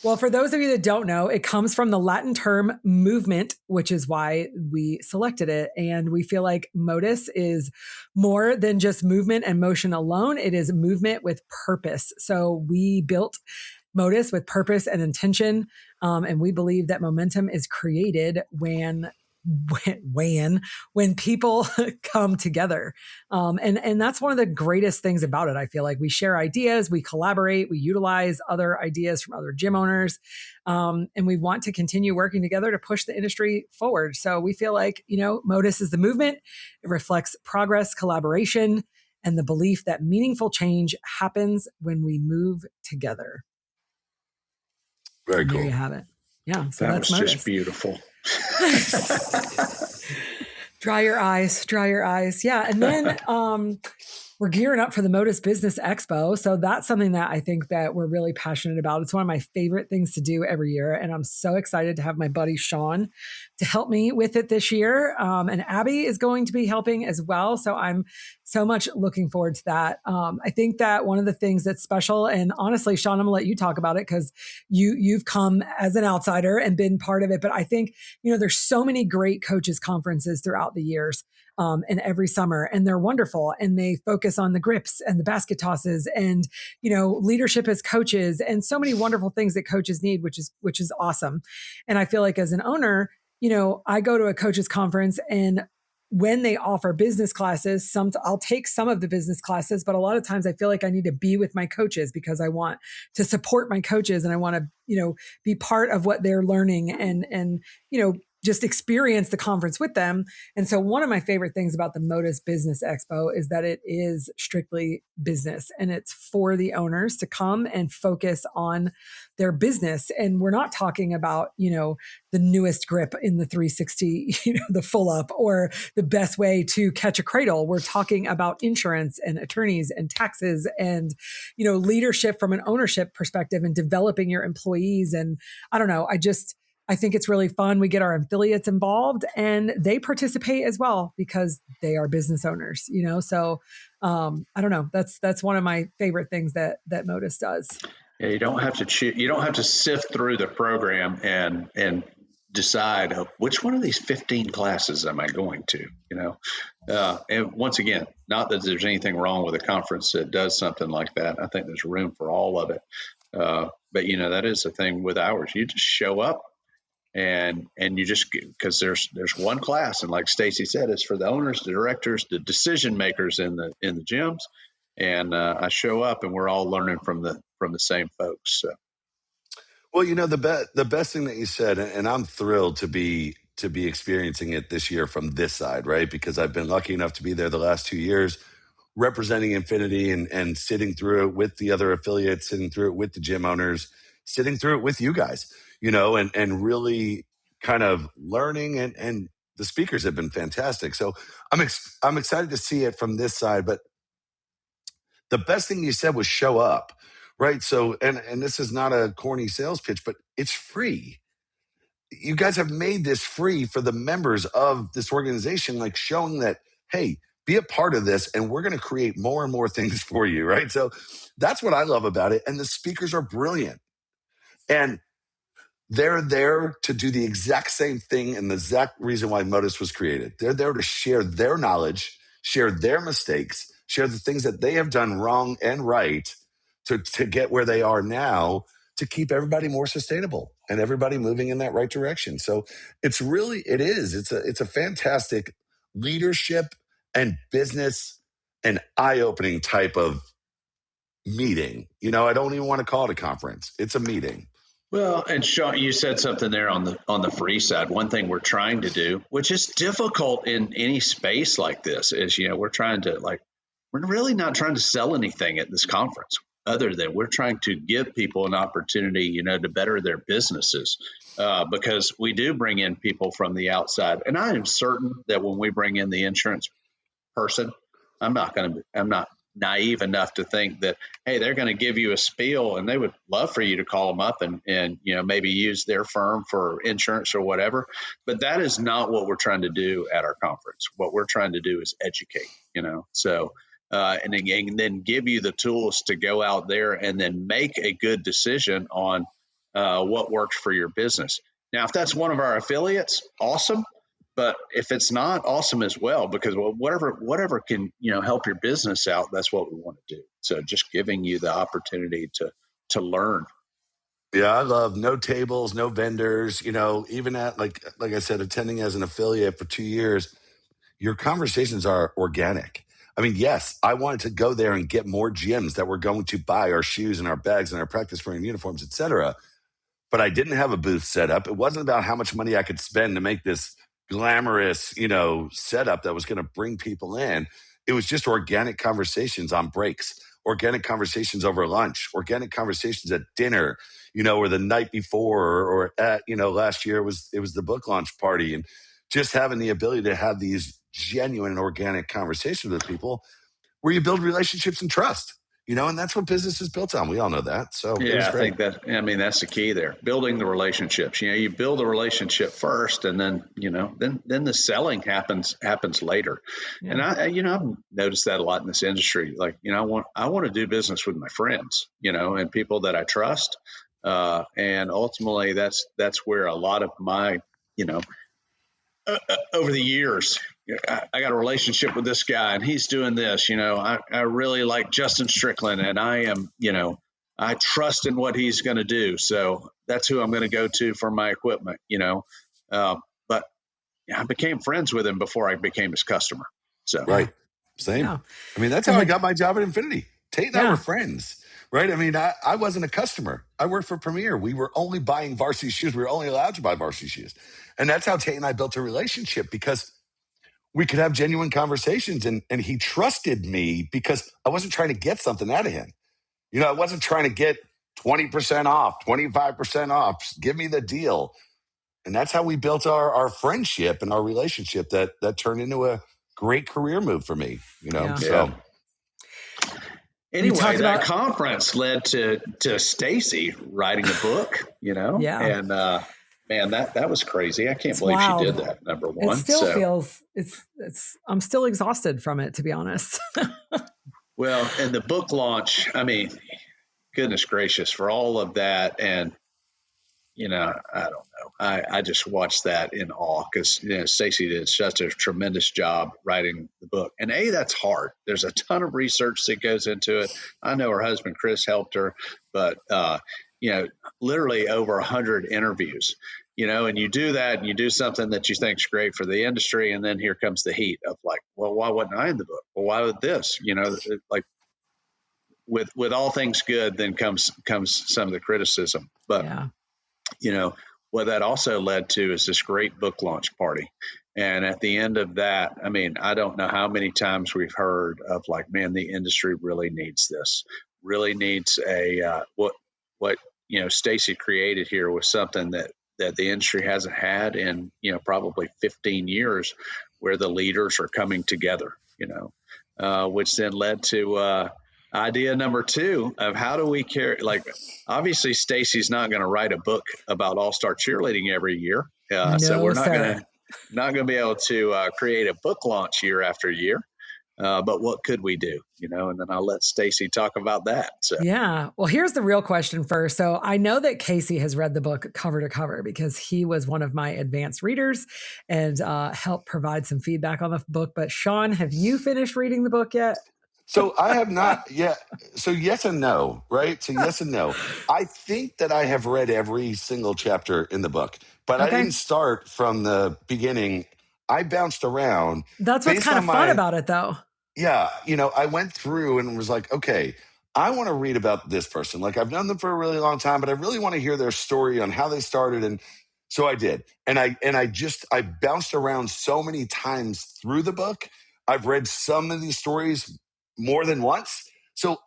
[SPEAKER 2] well, for those of you that don't know, it comes from the Latin term movement, which is why we selected it. And we feel like MotUS is more than just movement and motion alone. It is movement with purpose. So we built MotUS with purpose and intention. And we believe that momentum is created when people come together. And that's one of the greatest things about it. I feel like we share ideas, we collaborate, we utilize other ideas from other gym owners. And we want to continue working together to push the industry forward. So we feel like, MotUS is the movement. It reflects progress, collaboration, and the belief that meaningful change happens when we move together.
[SPEAKER 3] Very cool.
[SPEAKER 2] There you have it. Yeah. So
[SPEAKER 4] that
[SPEAKER 2] that's
[SPEAKER 4] was
[SPEAKER 2] MotUS.
[SPEAKER 4] just beautiful.
[SPEAKER 2] Dry your eyes. Yeah. And then we're gearing up for the MotUS Business Expo. So that's something that I think that we're really passionate about. It's one of my favorite things to do every year. And I'm so excited to have my buddy Sean to help me with it this year. And Abby is going to be helping as well. So I'm so much looking forward to that. I think that one of the things that's special, and honestly, Sean, I'm gonna let you talk about it because you've come as an outsider and been part of it. But I think, there's so many great coaches conferences throughout the years. And every summer, and they're wonderful, and they focus on the grips and the basket tosses and, leadership as coaches and so many wonderful things that coaches need, which is awesome. And I feel like as an owner, I go to a coaches conference, and when they offer business classes, I'll take some of the business classes, but a lot of times I feel like I need to be with my coaches because I want to support my coaches and I want to, be part of what they're learning and, just experience the conference with them. And so one of my favorite things about the MotUS Business Expo is that it is strictly business, and it's for the owners to come and focus on their business. And we're not talking about, the newest grip in the 360, the full up, or the best way to catch a cradle. We're talking about insurance and attorneys and taxes and, leadership from an ownership perspective and developing your employees. And I don't know, I think it's really fun. We get our affiliates involved and they participate as well because they are business owners, So I don't know. That's one of my favorite things that MotUS does.
[SPEAKER 4] Yeah, you don't have to sift through the program and decide which one of these 15 classes am I going to, and once again, not that there's anything wrong with a conference that does something like that. I think there's room for all of it. But that is the thing with ours. You just show up. And you just, because there's one class, and like Stacy said, it's for the owners, the directors, the decision makers in the gyms. And I show up, and we're all learning from the same folks. So.
[SPEAKER 3] Well, the best thing that you said, and I'm thrilled to be experiencing it this year from this side, right? Because I've been lucky enough to be there the last 2 years, representing Infinity and sitting through it with the other affiliates, sitting through it with the gym owners, sitting through it with you guys. And really kind of learning, and the speakers have been fantastic. So I'm excited to see it from this side. But the best thing you said was show up, right? So, and this is not a corny sales pitch, but it's free. You guys have made this free for the members of this organization, like showing that, hey, be a part of this, and we're going to create more and more things for you, right? So that's what I love about it. And the speakers are brilliant. And they're there to do the exact same thing, and the exact reason why MotUS was created. They're there to share their knowledge, share their mistakes, share the things that they have done wrong and right to get where they are now, to keep everybody more sustainable and everybody moving in that right direction. So it's a fantastic leadership and business and eye-opening type of meeting. I don't even want to call it a conference. It's a meeting.
[SPEAKER 4] Well, and Sean, you said something there on the free side. One thing we're trying to do, which is difficult in any space like this, is we're trying to we're really not trying to sell anything at this conference, other than we're trying to give people an opportunity, to better their businesses, because we do bring in people from the outside, and I am certain that when we bring in the insurance person, I'm not naive enough to think that, hey, they're going to give you a spiel and they would love for you to call them up and maybe use their firm for insurance or whatever. But that is not what we're trying to do at our conference. What we're trying to do is educate, so and then give you the tools to go out there and then make a good decision on what works for your business. Now, if that's one of our affiliates, awesome. But if it's not, awesome as well, because whatever can help your business out, that's what we want to do. So just giving you the opportunity to learn.
[SPEAKER 3] Yeah, I love no tables, no vendors. Even at like I said, attending as an affiliate for 2 years, your conversations are organic. I mean, yes, I wanted to go there and get more gyms that were going to buy our shoes and our bags and our practice wearing uniforms, et cetera. But I didn't have a booth set up. It wasn't about how much money I could spend to make this glamorous, setup that was going to bring people in. It was just organic conversations on breaks, organic conversations over lunch, organic conversations at dinner, or the night before, or at, last year it was the book launch party, and just having the ability to have these genuine and organic conversations with people where you build relationships and trust. And that's what business is built on. We all know that. So
[SPEAKER 4] yeah, I think that's the key there. Building the relationships. You build a relationship first, and then then the selling happens later. Yeah. And I've noticed that a lot in this industry. I want to do business with my friends, and people that I trust. And ultimately, that's where a lot of my over the years, I got a relationship with this guy and he's doing this, I really like Justin Strickland, and I am, I trust in what he's going to do. So that's who I'm going to go to for my equipment, but I became friends with him before I became his customer. So,
[SPEAKER 3] right. Same. Yeah. I mean, that's how I got my job at Infinity. Tate and I were friends, right? I mean, I wasn't a customer. I worked for Premier. We were only buying varsity shoes. We were only allowed to buy varsity shoes. And that's how Tate and I built a relationship, because we could have genuine conversations, and he trusted me because I wasn't trying to get something out of him. I wasn't trying to get 20% off, 25% off. Give me the deal. And that's how we built our friendship and our relationship that turned into a great career move for me,
[SPEAKER 2] Yeah.
[SPEAKER 3] So
[SPEAKER 4] anyway, that conference led to Stacy writing a book,
[SPEAKER 2] Yeah.
[SPEAKER 4] And man, that was crazy. I can't believe wild. She did that, number one.
[SPEAKER 2] It still feels I'm still exhausted from it, to be honest.
[SPEAKER 4] Well, and the book launch, I mean, goodness gracious, for all of that. And, I don't know. I just watched that in awe, because, Stacy did such a tremendous job writing the book. And that's hard. There's a ton of research that goes into it. I know her husband, Chris, helped her, but, literally over 100 interviews, and you do that, and you do something that you think is great for the industry. And then here comes the heat of well, why wasn't I in the book? Well, why would this, with all things good, then comes some of the criticism. But, what that also led to is this great book launch party. And at the end of that, I mean, I don't know how many times we've heard of man, the industry really needs this, really needs what Stacy created here was something that the industry hasn't had in, probably 15 years, where the leaders are coming together, which then led to idea number 2 of how do we carry, obviously Stacy's not going to write a book about all-star cheerleading every year. So we're not going to be able to create a book launch year after year. But what could we do? And then I'll let Stacy talk about that. So.
[SPEAKER 2] Yeah. Well, here's the real question first. So I know that Casey has read the book cover to cover, because he was one of my advanced readers and helped provide some feedback on the book. But Sean, have you finished reading the book yet?
[SPEAKER 3] So I have not yet. So yes and no, right? So yes and no. I think that I have read every single chapter in the book, but I didn't start from the beginning. I bounced around.
[SPEAKER 2] That's what's kind of fun about it, though.
[SPEAKER 3] Yeah. I went through and was like, okay, I want to read about this person. Like, I've known them for a really long time, but I really want to hear their story on how they started. And so I did. And I bounced around so many times through the book. I've read some of these stories more than once. So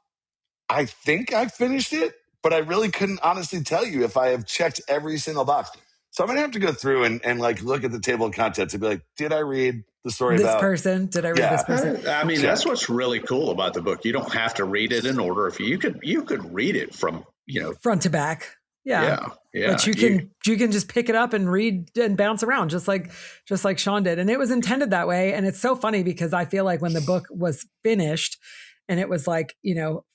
[SPEAKER 3] I think I finished it, but I really couldn't honestly tell you if I have checked every single box. So I'm going to have to go through and like look at the table of contents and be like, did I read the story
[SPEAKER 2] this
[SPEAKER 3] about
[SPEAKER 2] person? Did I read this person?
[SPEAKER 4] I mean, that's what's really cool about the book. You don't have to read it in order. If you could read it from,
[SPEAKER 2] front to back. Yeah. But you can just pick it up and read and bounce around just like Sean did. And it was intended that way. And it's so funny because I feel like when the book was finished and it was like,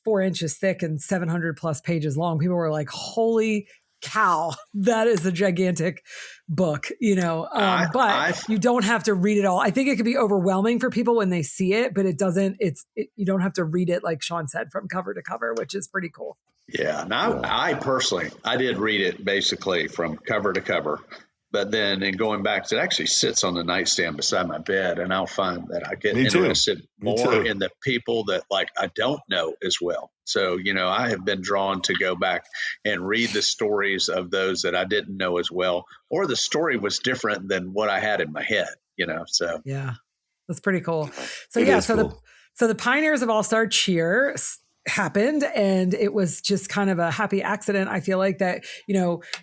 [SPEAKER 2] 4 inches thick and 700 plus pages long, people were like, holy cow, that is a gigantic book, but you don't have to read it all. I think it could be overwhelming for people when they see it, but it doesn't, you don't have to read it, like Sean said, from cover to cover, which is pretty cool.
[SPEAKER 4] Yeah. Now I personally, I did read it basically from cover to cover, but then in going back, it actually sits on the nightstand beside my bed, and I'll find that I get interested more in the people that like I don't know as well. So, I have been drawn to go back and read the stories of those that I didn't know as well, or the story was different than what I had in my head, so.
[SPEAKER 2] Yeah, that's pretty cool. So
[SPEAKER 3] Cool.
[SPEAKER 2] the Pioneers of All-Star Cheer happened, and it was just kind of a happy accident. I feel like that,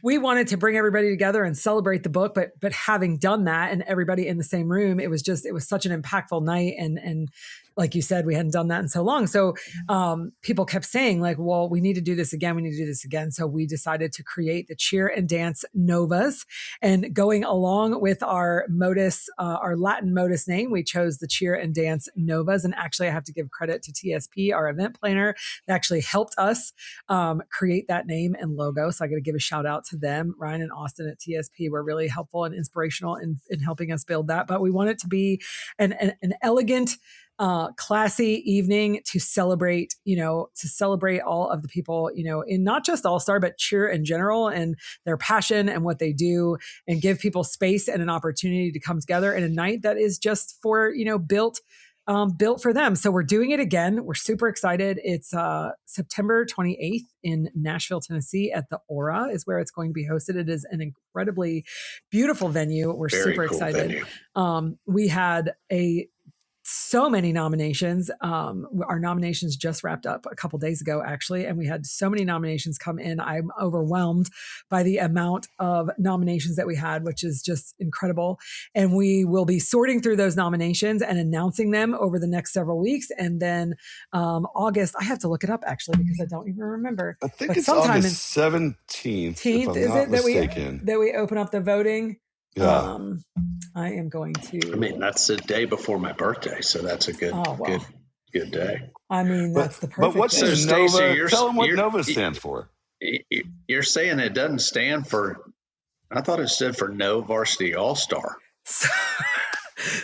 [SPEAKER 2] we wanted to bring everybody together and celebrate the book, but having done that and everybody in the same room, it was such an impactful night. And like you said, we hadn't done that in so long. So people kept saying like, well, we need to do this again. We need to do this again. So we decided to create the Cheer and Dance Novas, and going along with our MotUS, our Latin MotUS name, we chose the Cheer and Dance Novas. And actually I have to give credit to TSP, our event planner, that actually helped us create that name and logo. So I got to give a shout out to them. Ryan and Austin at TSP were really helpful and inspirational in helping us build that. But we want it to be an elegant, classy evening to celebrate, all of the people, in not just All-Star, but cheer in general, and their passion and what they do, and give people space and an opportunity to come together in a night that is just for, built for them. So we're doing it again. We're super excited. It's September 28th in Nashville, Tennessee at the Aura is where it's going to be hosted. It is an incredibly beautiful venue. We're very super excited. We had so many nominations. Our nominations just wrapped up a couple days ago, actually, and we had so many nominations come in. I'm overwhelmed by the amount of nominations that we had, which is just incredible. And we will be sorting through those nominations and announcing them over the next several weeks. And then August, I have to look it up actually because I don't even remember.
[SPEAKER 3] I think it's August 17th. If I'm not mistaken.
[SPEAKER 2] that we open up the voting.
[SPEAKER 3] Yeah.
[SPEAKER 2] I am going to.
[SPEAKER 4] I mean, that's the day before my birthday, so that's a good day.
[SPEAKER 2] I mean, that's the perfect.
[SPEAKER 3] But what's
[SPEAKER 2] day.
[SPEAKER 3] the Nova? Tell them what Nova stands for.
[SPEAKER 4] You're saying it doesn't stand for. I thought it stood for No Varsity All-Star.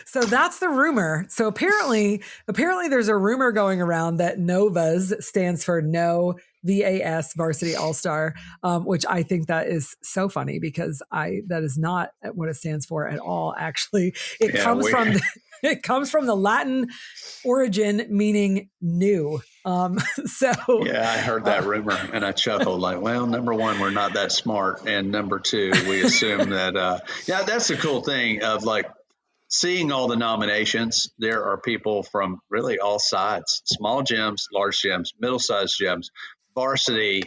[SPEAKER 2] So that's the rumor. So apparently there's a rumor going around that Novas stands for No VAS Varsity All-Star, which I think that is so funny because that is not what it stands for at all. Actually, it comes from the Latin origin meaning new. I heard that rumor and I chuckled like, well, number one, we're not that smart. And number two, we assume that, that's the cool thing of like, seeing all the nominations. There are people from really all sides, small gyms, large gyms, middle-sized gyms, varsity,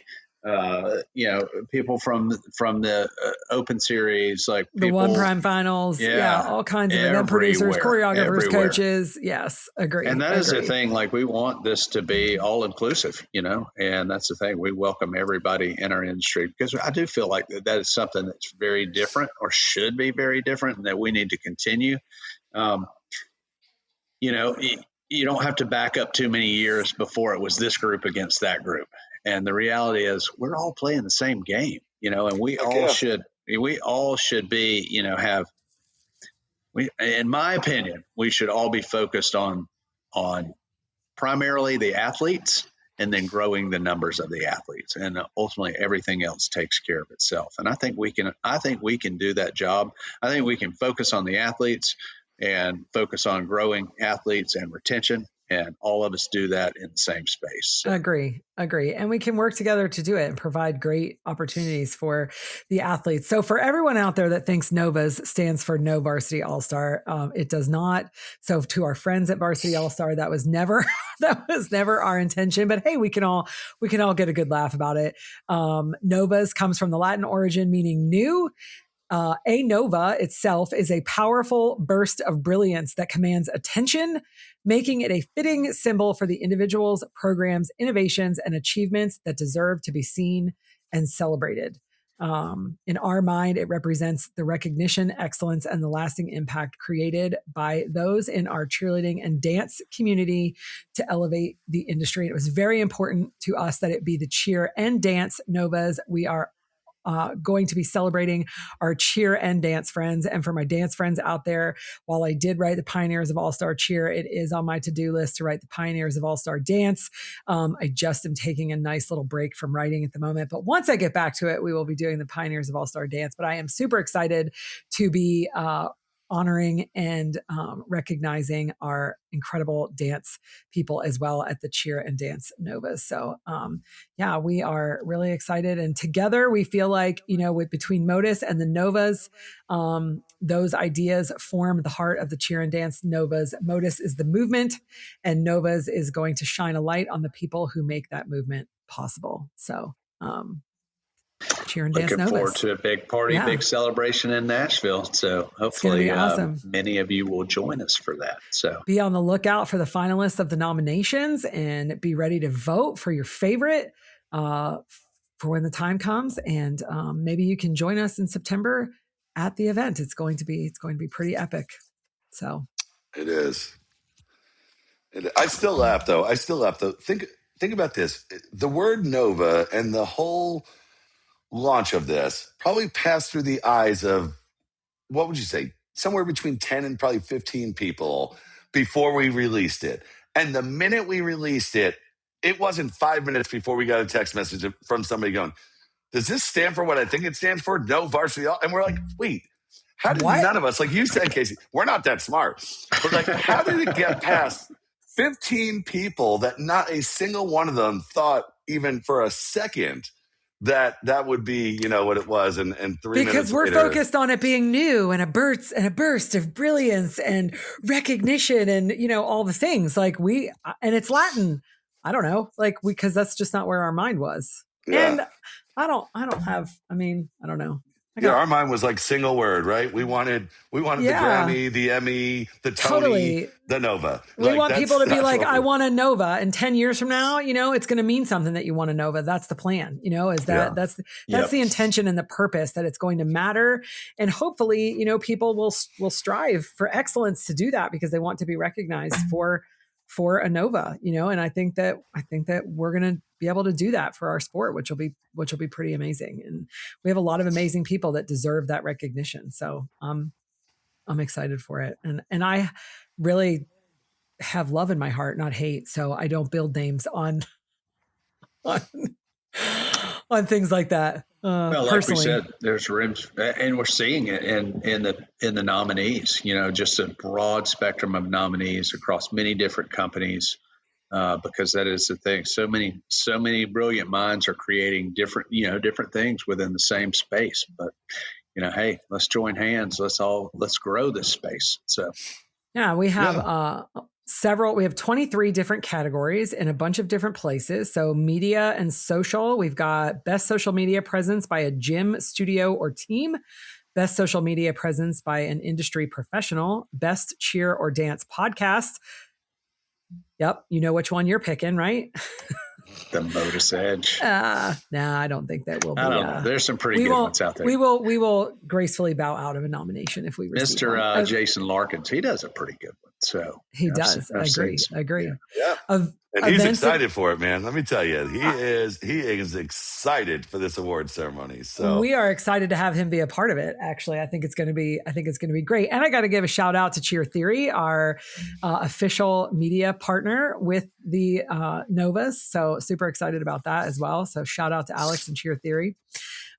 [SPEAKER 2] people from the open series, like the One Prime Finals, all kinds of event producers, choreographers, coaches. Yes, agree.
[SPEAKER 4] And that is the thing. Like we want this to be all inclusive, and that's the thing. We welcome everybody in our industry because I do feel like that is something that's very different or should be very different, and that we need to continue. You don't have to back up too many years before it was this group against that group. And the reality is we're all playing the same game, and we all should be, in my opinion, we should all be focused on primarily the athletes and then growing the numbers of the athletes. And ultimately everything else takes care of itself. And I think we can do that job. I think we can focus on the athletes and focus on growing athletes and retention. and all of us do that in the same space. So.
[SPEAKER 2] Agree. And we can work together to do it and provide great opportunities for the athletes. So for everyone out there that thinks NOVAS stands for No Varsity All-Star, it does not. So to our friends at Varsity All-Star, that was never our intention, but hey, we can all get a good laugh about it. NOVAS comes from the Latin origin meaning new. A nova itself is a powerful burst of brilliance that commands attention, making it a fitting symbol for the individuals, programs, innovations, and achievements that deserve to be seen and celebrated. In our mind, it represents the recognition, excellence, and the lasting impact created by those in our cheerleading and dance community to elevate the industry. It was very important to us that it be the cheer and dance novas. We are going to be celebrating our cheer and dance friends. And for my dance friends out there, while I did write the Pioneers of All-Star Cheer, it is on my to-do list to write the Pioneers of All-Star Dance. I just am taking a nice little break from writing at the moment. But once I get back to it, we will be doing the Pioneers of All-Star Dance. But I am super excited to be honoring and recognizing our incredible dance people as well at the Cheer and Dance Novas. So yeah, we are really excited. And together we feel like, with between MotUS and the Novas, those ideas form the heart of the Cheer and Dance Novas. MotUS is the movement, and Novas is going to shine a light on the people who make that movement possible. So Cheer and Dance Novas.
[SPEAKER 4] Looking forward to a big party, big celebration in Nashville. So hopefully
[SPEAKER 2] awesome.
[SPEAKER 4] Many of you will join us for that. So
[SPEAKER 2] be on the lookout for the finalists of the nominations and be ready to vote for your favorite for when the time comes. And maybe you can join us in September at the event. It's going to be pretty epic. So
[SPEAKER 3] it is. I still laugh though. Think about this. The word Nova and the whole launch of this probably passed through the eyes of, what would you say, somewhere between 10 and probably 15 people before we released it. And the minute we released it, it wasn't 5 minutes before we got a text message from somebody going, does this stand for what I think it stands for? No Varsity. And we're like, wait, how did none of us, like you said, Casey, we're not that smart. But like, how did it get past 15 people that not a single one of them thought even for a second that would be, what it was, and 3 minutes
[SPEAKER 2] because we're
[SPEAKER 3] later,
[SPEAKER 2] focused on it being new and a burst of brilliance and recognition and all the things like and it's Latin. I don't know, because that's just not where our mind was. Yeah. And I don't know. Our
[SPEAKER 3] mind was like single word, right? We wanted the Grammy, the Emmy, the Tony, the Nova.
[SPEAKER 2] We want people to be like, I want a Nova, and 10 years from now, it's going to mean something that you want a Nova. That's the plan, that's the intention and the purpose, that it's going to matter. And hopefully, people will strive for excellence to do that because they want to be recognized for a Nova, and I think that we're going to be able to do that for our sport, which will be pretty amazing. And we have a lot of amazing people that deserve that recognition. So I'm excited for it. And I really have love in my heart, not hate. So I don't build names on things like that.
[SPEAKER 4] Well, like personally. We said, there's rims, and we're seeing it in the nominees. Just a broad spectrum of nominees across many different companies, because that is the thing. So many brilliant minds are creating different things within the same space. But hey, let's join hands. Let's grow this space. So
[SPEAKER 2] yeah, we have we have 23 different categories in a bunch of different places. So media and social, we've got best social media presence by a gym, studio, or team, best social media presence by an industry professional, best cheer or dance podcast. Yep. You know which one you're picking, right?
[SPEAKER 4] The MotUS Edge.
[SPEAKER 2] I don't think that will be.
[SPEAKER 4] I don't know. There's some pretty good ones out there.
[SPEAKER 2] We will gracefully bow out of a nomination if we receive
[SPEAKER 4] Mr. Jason Larkins, he does a pretty good one. So
[SPEAKER 2] he does. I agree.
[SPEAKER 3] Yeah. And he's excited for it, man. Let me tell you, he is excited for this award ceremony. So
[SPEAKER 2] we are excited to have him be a part of it. Actually, I think it's going to be great. And I got to give a shout out to Cheer Theory, our official media partner with the Novas. So super excited about that as well. So shout out to Alex and Cheer Theory.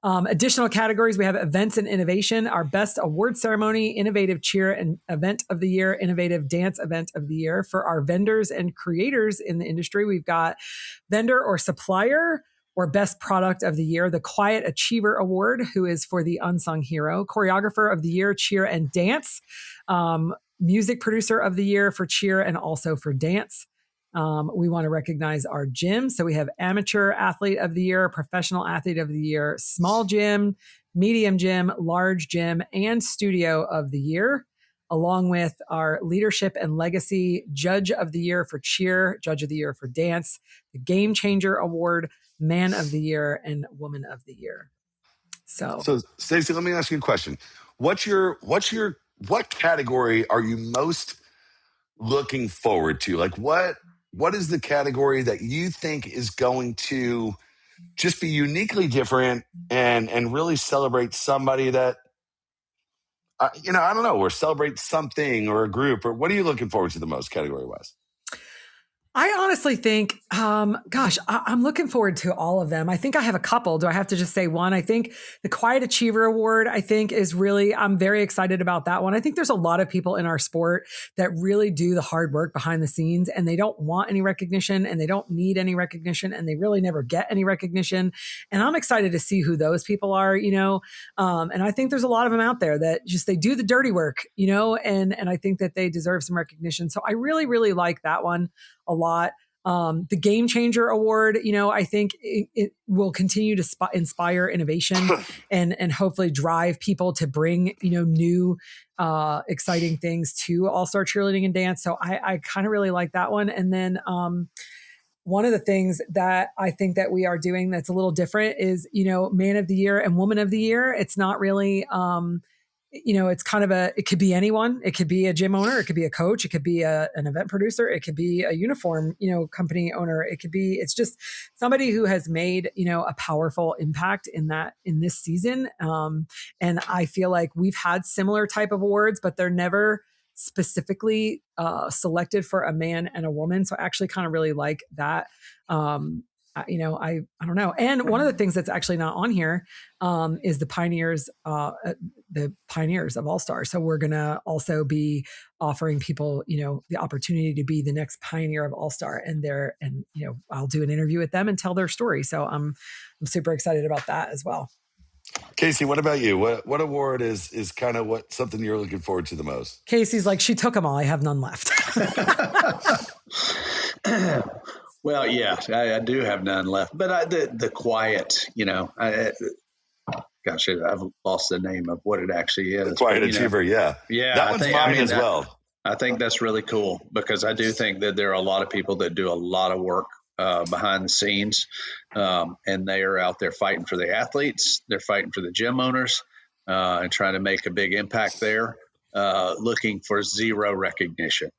[SPEAKER 2] Additional categories, we have events and innovation, our best award ceremony, innovative cheer and event of the year, innovative dance event of the year. For our vendors and creators in the industry, we've got vendor or supplier or best product of the year, the Quiet Achiever Award, who is for the unsung hero, choreographer of the year, cheer and dance, music producer of the year for cheer and also for dance. We want to recognize our gym. So we have amateur athlete of the year, professional athlete of the year, small gym, medium gym, large gym, and studio of the year, along with our leadership and legacy judge of the year for cheer, judge of the year for dance, the Game Changer Award, man of the year, and woman of the year. So
[SPEAKER 3] Stacy, let me ask you a question. What category are you most looking forward to? Like what is the category that you think is going to just be uniquely different and really celebrate somebody that, I don't know, or celebrate something or a group, or what are you looking forward to the most category-wise?
[SPEAKER 2] I honestly think, I'm looking forward to all of them. I think I have a couple. Do I have to just say one? I think the Quiet Achiever Award, I'm very excited about that one. I think there's a lot of people in our sport that really do the hard work behind the scenes, and they don't want any recognition and they don't need any recognition, and they really never get any recognition. And I'm excited to see who those people are, and I think there's a lot of them out there that just, they do the dirty work, and I think that they deserve some recognition. So I really, really like that one a lot. The Game Changer Award, I think it will continue to inspire innovation and hopefully drive people to bring, new, exciting things to All-Star Cheerleading and Dance. So I kind of really like that one. And then, one of the things that I think that we are doing that's a little different is, man of the year and woman of the year. It's not really, it's kind of it could be anyone. It could be a gym owner. It could be a coach. It could be an event producer. It could be a uniform, company owner. It's just somebody who has made, a powerful impact in this season. And I feel like we've had similar type of awards, but they're never specifically selected for a man and a woman. So I actually kind of really like that. I don't know. And one of the things that's actually not on here is the pioneers of All-Star. So we're going to also be offering people, the opportunity to be the next pioneer of All-Star, and I'll do an interview with them and tell their story. So I'm super excited about that as well.
[SPEAKER 3] Casey, what about you? What award is kind of something you're looking forward to the most?
[SPEAKER 2] Casey's like, she took them all. I have none left.
[SPEAKER 4] Well, yeah, I do have none left, but the Quiet, I've lost the name of what it actually is.
[SPEAKER 3] The Quiet Achiever, yeah. That one's mine as well.
[SPEAKER 4] I think that's really cool because I do think that there are a lot of people that do a lot of work behind the scenes, and they are out there fighting for the athletes. They're fighting for the gym owners and trying to make a big impact there, looking for zero recognition,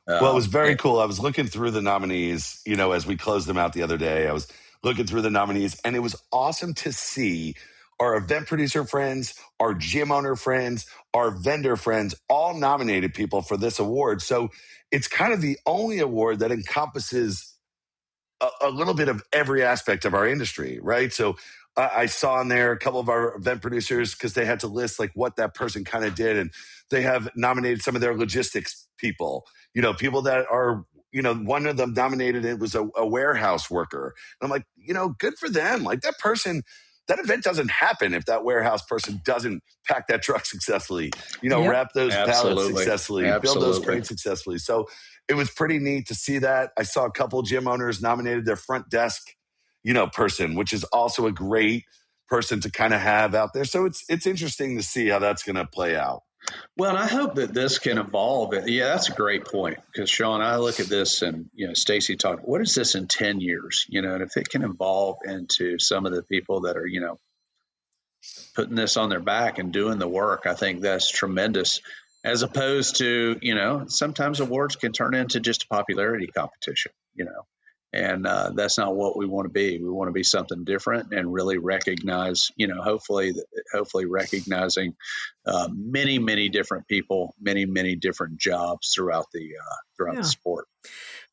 [SPEAKER 3] Well, it was very cool. I was looking through the nominees, as we closed them out the other day. I was looking through the nominees, and it was awesome to see our event producer friends, our gym owner friends, our vendor friends, all nominated people for this award. So it's kind of the only award that encompasses a little bit of every aspect of our industry, right? So I saw in there a couple of our event producers because they had to list like what that person kind of did, and they have nominated some of their logistics people, people that are, one of them nominated, it was a warehouse worker. And I'm like, good for them. Like that event doesn't happen if that warehouse person doesn't pack that truck successfully, wrap those pallets successfully, build those crates successfully. So it was pretty neat to see that. I saw a couple of gym owners nominated their front desk, person, which is also a great person to kind of have out there. So it's interesting to see how that's going to play out.
[SPEAKER 4] Well, and I hope that this can evolve. Yeah, that's a great point. Because Sean, I look at this and, Stacy talked, what is this in 10 years? And if it can evolve into some of the people that are, putting this on their back and doing the work, I think that's tremendous. As opposed to, sometimes awards can turn into just a popularity competition, and that's not what we want to be. We want to be something different and really recognize, hopefully recognizing many, many different people, many, many different jobs throughout the sport.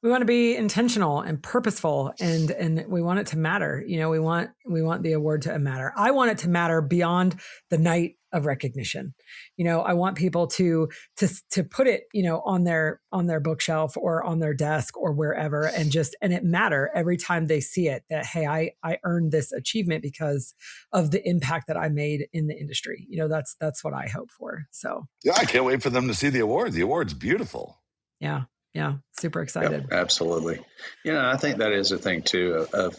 [SPEAKER 2] We want to be intentional and purposeful, and we want it to matter. We want the award to matter. I want it to matter beyond the night of recognition. I want people to put it, on their bookshelf or on their desk or wherever, and it matter every time they see it, that, hey, I earned this achievement because of the impact that I made in the industry. That's what I hope for. So
[SPEAKER 3] yeah, I can't wait for them to see the award. The award's beautiful.
[SPEAKER 2] Yeah. Yeah. Super excited.
[SPEAKER 4] Yep, absolutely. I think that is a thing too of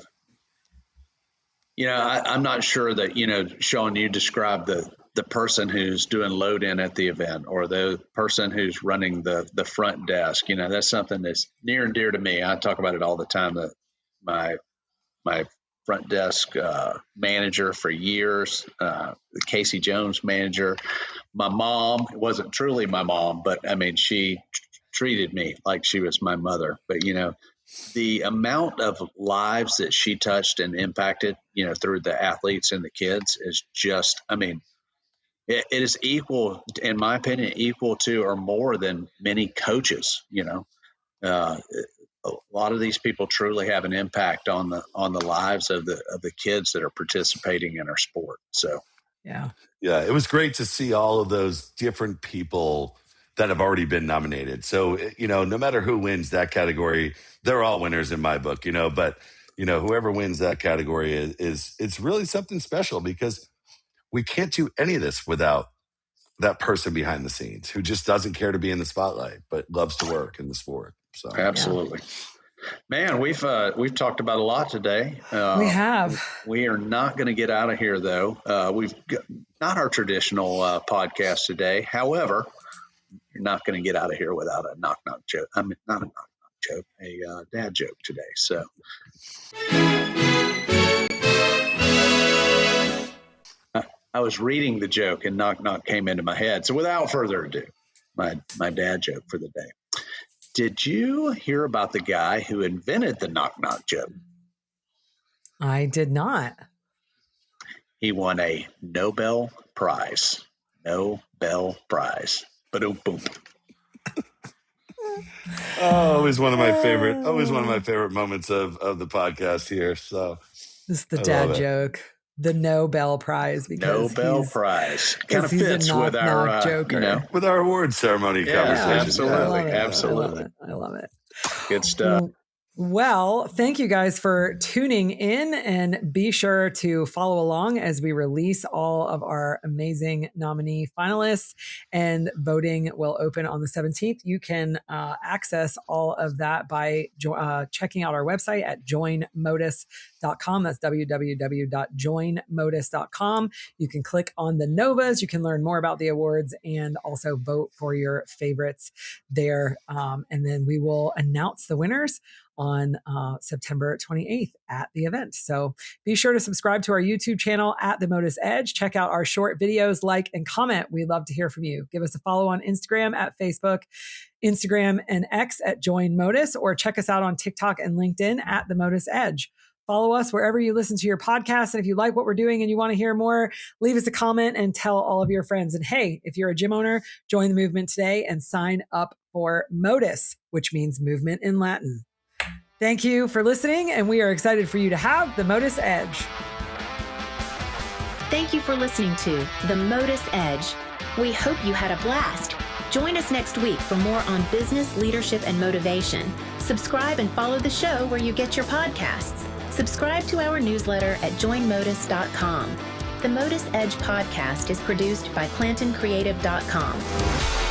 [SPEAKER 4] I'm not sure that, Sean, you described the person who's doing load in at the event, or the person who's running the front desk. That's something that's near and dear to me. I talk about it all the time, that my front desk manager for years, the Casey Jones manager, my mom, it wasn't truly my mom, but she treated me like she was my mother. But, the amount of lives that she touched and impacted, through the athletes and the kids is just, it is equal, in my opinion, equal to or more than many coaches. A lot of these people truly have an impact on the lives of the kids that are participating in our sport. So,
[SPEAKER 3] yeah, it was great to see all of those different people that have already been nominated. So, no matter who wins that category, they're all winners in my book, but, whoever wins that category it's really something special, because we can't do any of this without that person behind the scenes who just doesn't care to be in the spotlight, but loves to work in the sport. So
[SPEAKER 4] absolutely. Man, we've talked about a lot today.
[SPEAKER 2] We have. We
[SPEAKER 4] are not going to get out of here, though. We've got not our traditional podcast today. However, you're not going to get out of here without a knock-knock joke. Not a knock-knock joke, a dad joke today. So I was reading the joke and knock-knock came into my head. So without further ado, my dad joke for the day. Did you hear about the guy who invented the knock-knock joke?
[SPEAKER 2] I did not.
[SPEAKER 4] He won a Nobel Prize. Nobel Prize. Boom.
[SPEAKER 3] Always one of my favorite moments of the podcast here. So
[SPEAKER 2] this is the dad joke, the Nobel Prize, because
[SPEAKER 4] Nobel Prize kind of fits with our
[SPEAKER 2] joker.
[SPEAKER 3] With our award ceremony conversation.
[SPEAKER 4] Absolutely.
[SPEAKER 2] I love it.
[SPEAKER 4] Good stuff.
[SPEAKER 2] Well, thank you guys for tuning in, and be sure to follow along as we release all of our amazing nominee finalists, and voting will open on the 17th. You can access all of that by checking out our website at joinmotus.com. That's www.joinmotus.com. You can click on the Novas. You can learn more about the awards and also vote for your favorites there. And then we will announce the winners on September 28th at the event. So be sure to subscribe to our YouTube channel at the MotUS Edge. Check out our short videos, like and comment. We love to hear from you. Give us a follow on Instagram at Facebook, Instagram and X at Join MotUS, or check us out on TikTok and LinkedIn at the MotUS Edge. Follow us wherever you listen to your podcast. And if you like what we're doing and you want to hear more, leave us a comment and tell all of your friends. And hey, if you're a gym owner, join the movement today and sign up for MotUS, which means movement in Latin. Thank you for listening, and we are excited for you to have the MotUS Edge.
[SPEAKER 1] Thank you for listening to the MotUS Edge. We hope you had a blast. Join us next week for more on business, leadership, and motivation. Subscribe and follow the show where you get your podcasts. Subscribe to our newsletter at joinmotus.com. The MotUS Edge podcast is produced by ClantonCreative.com.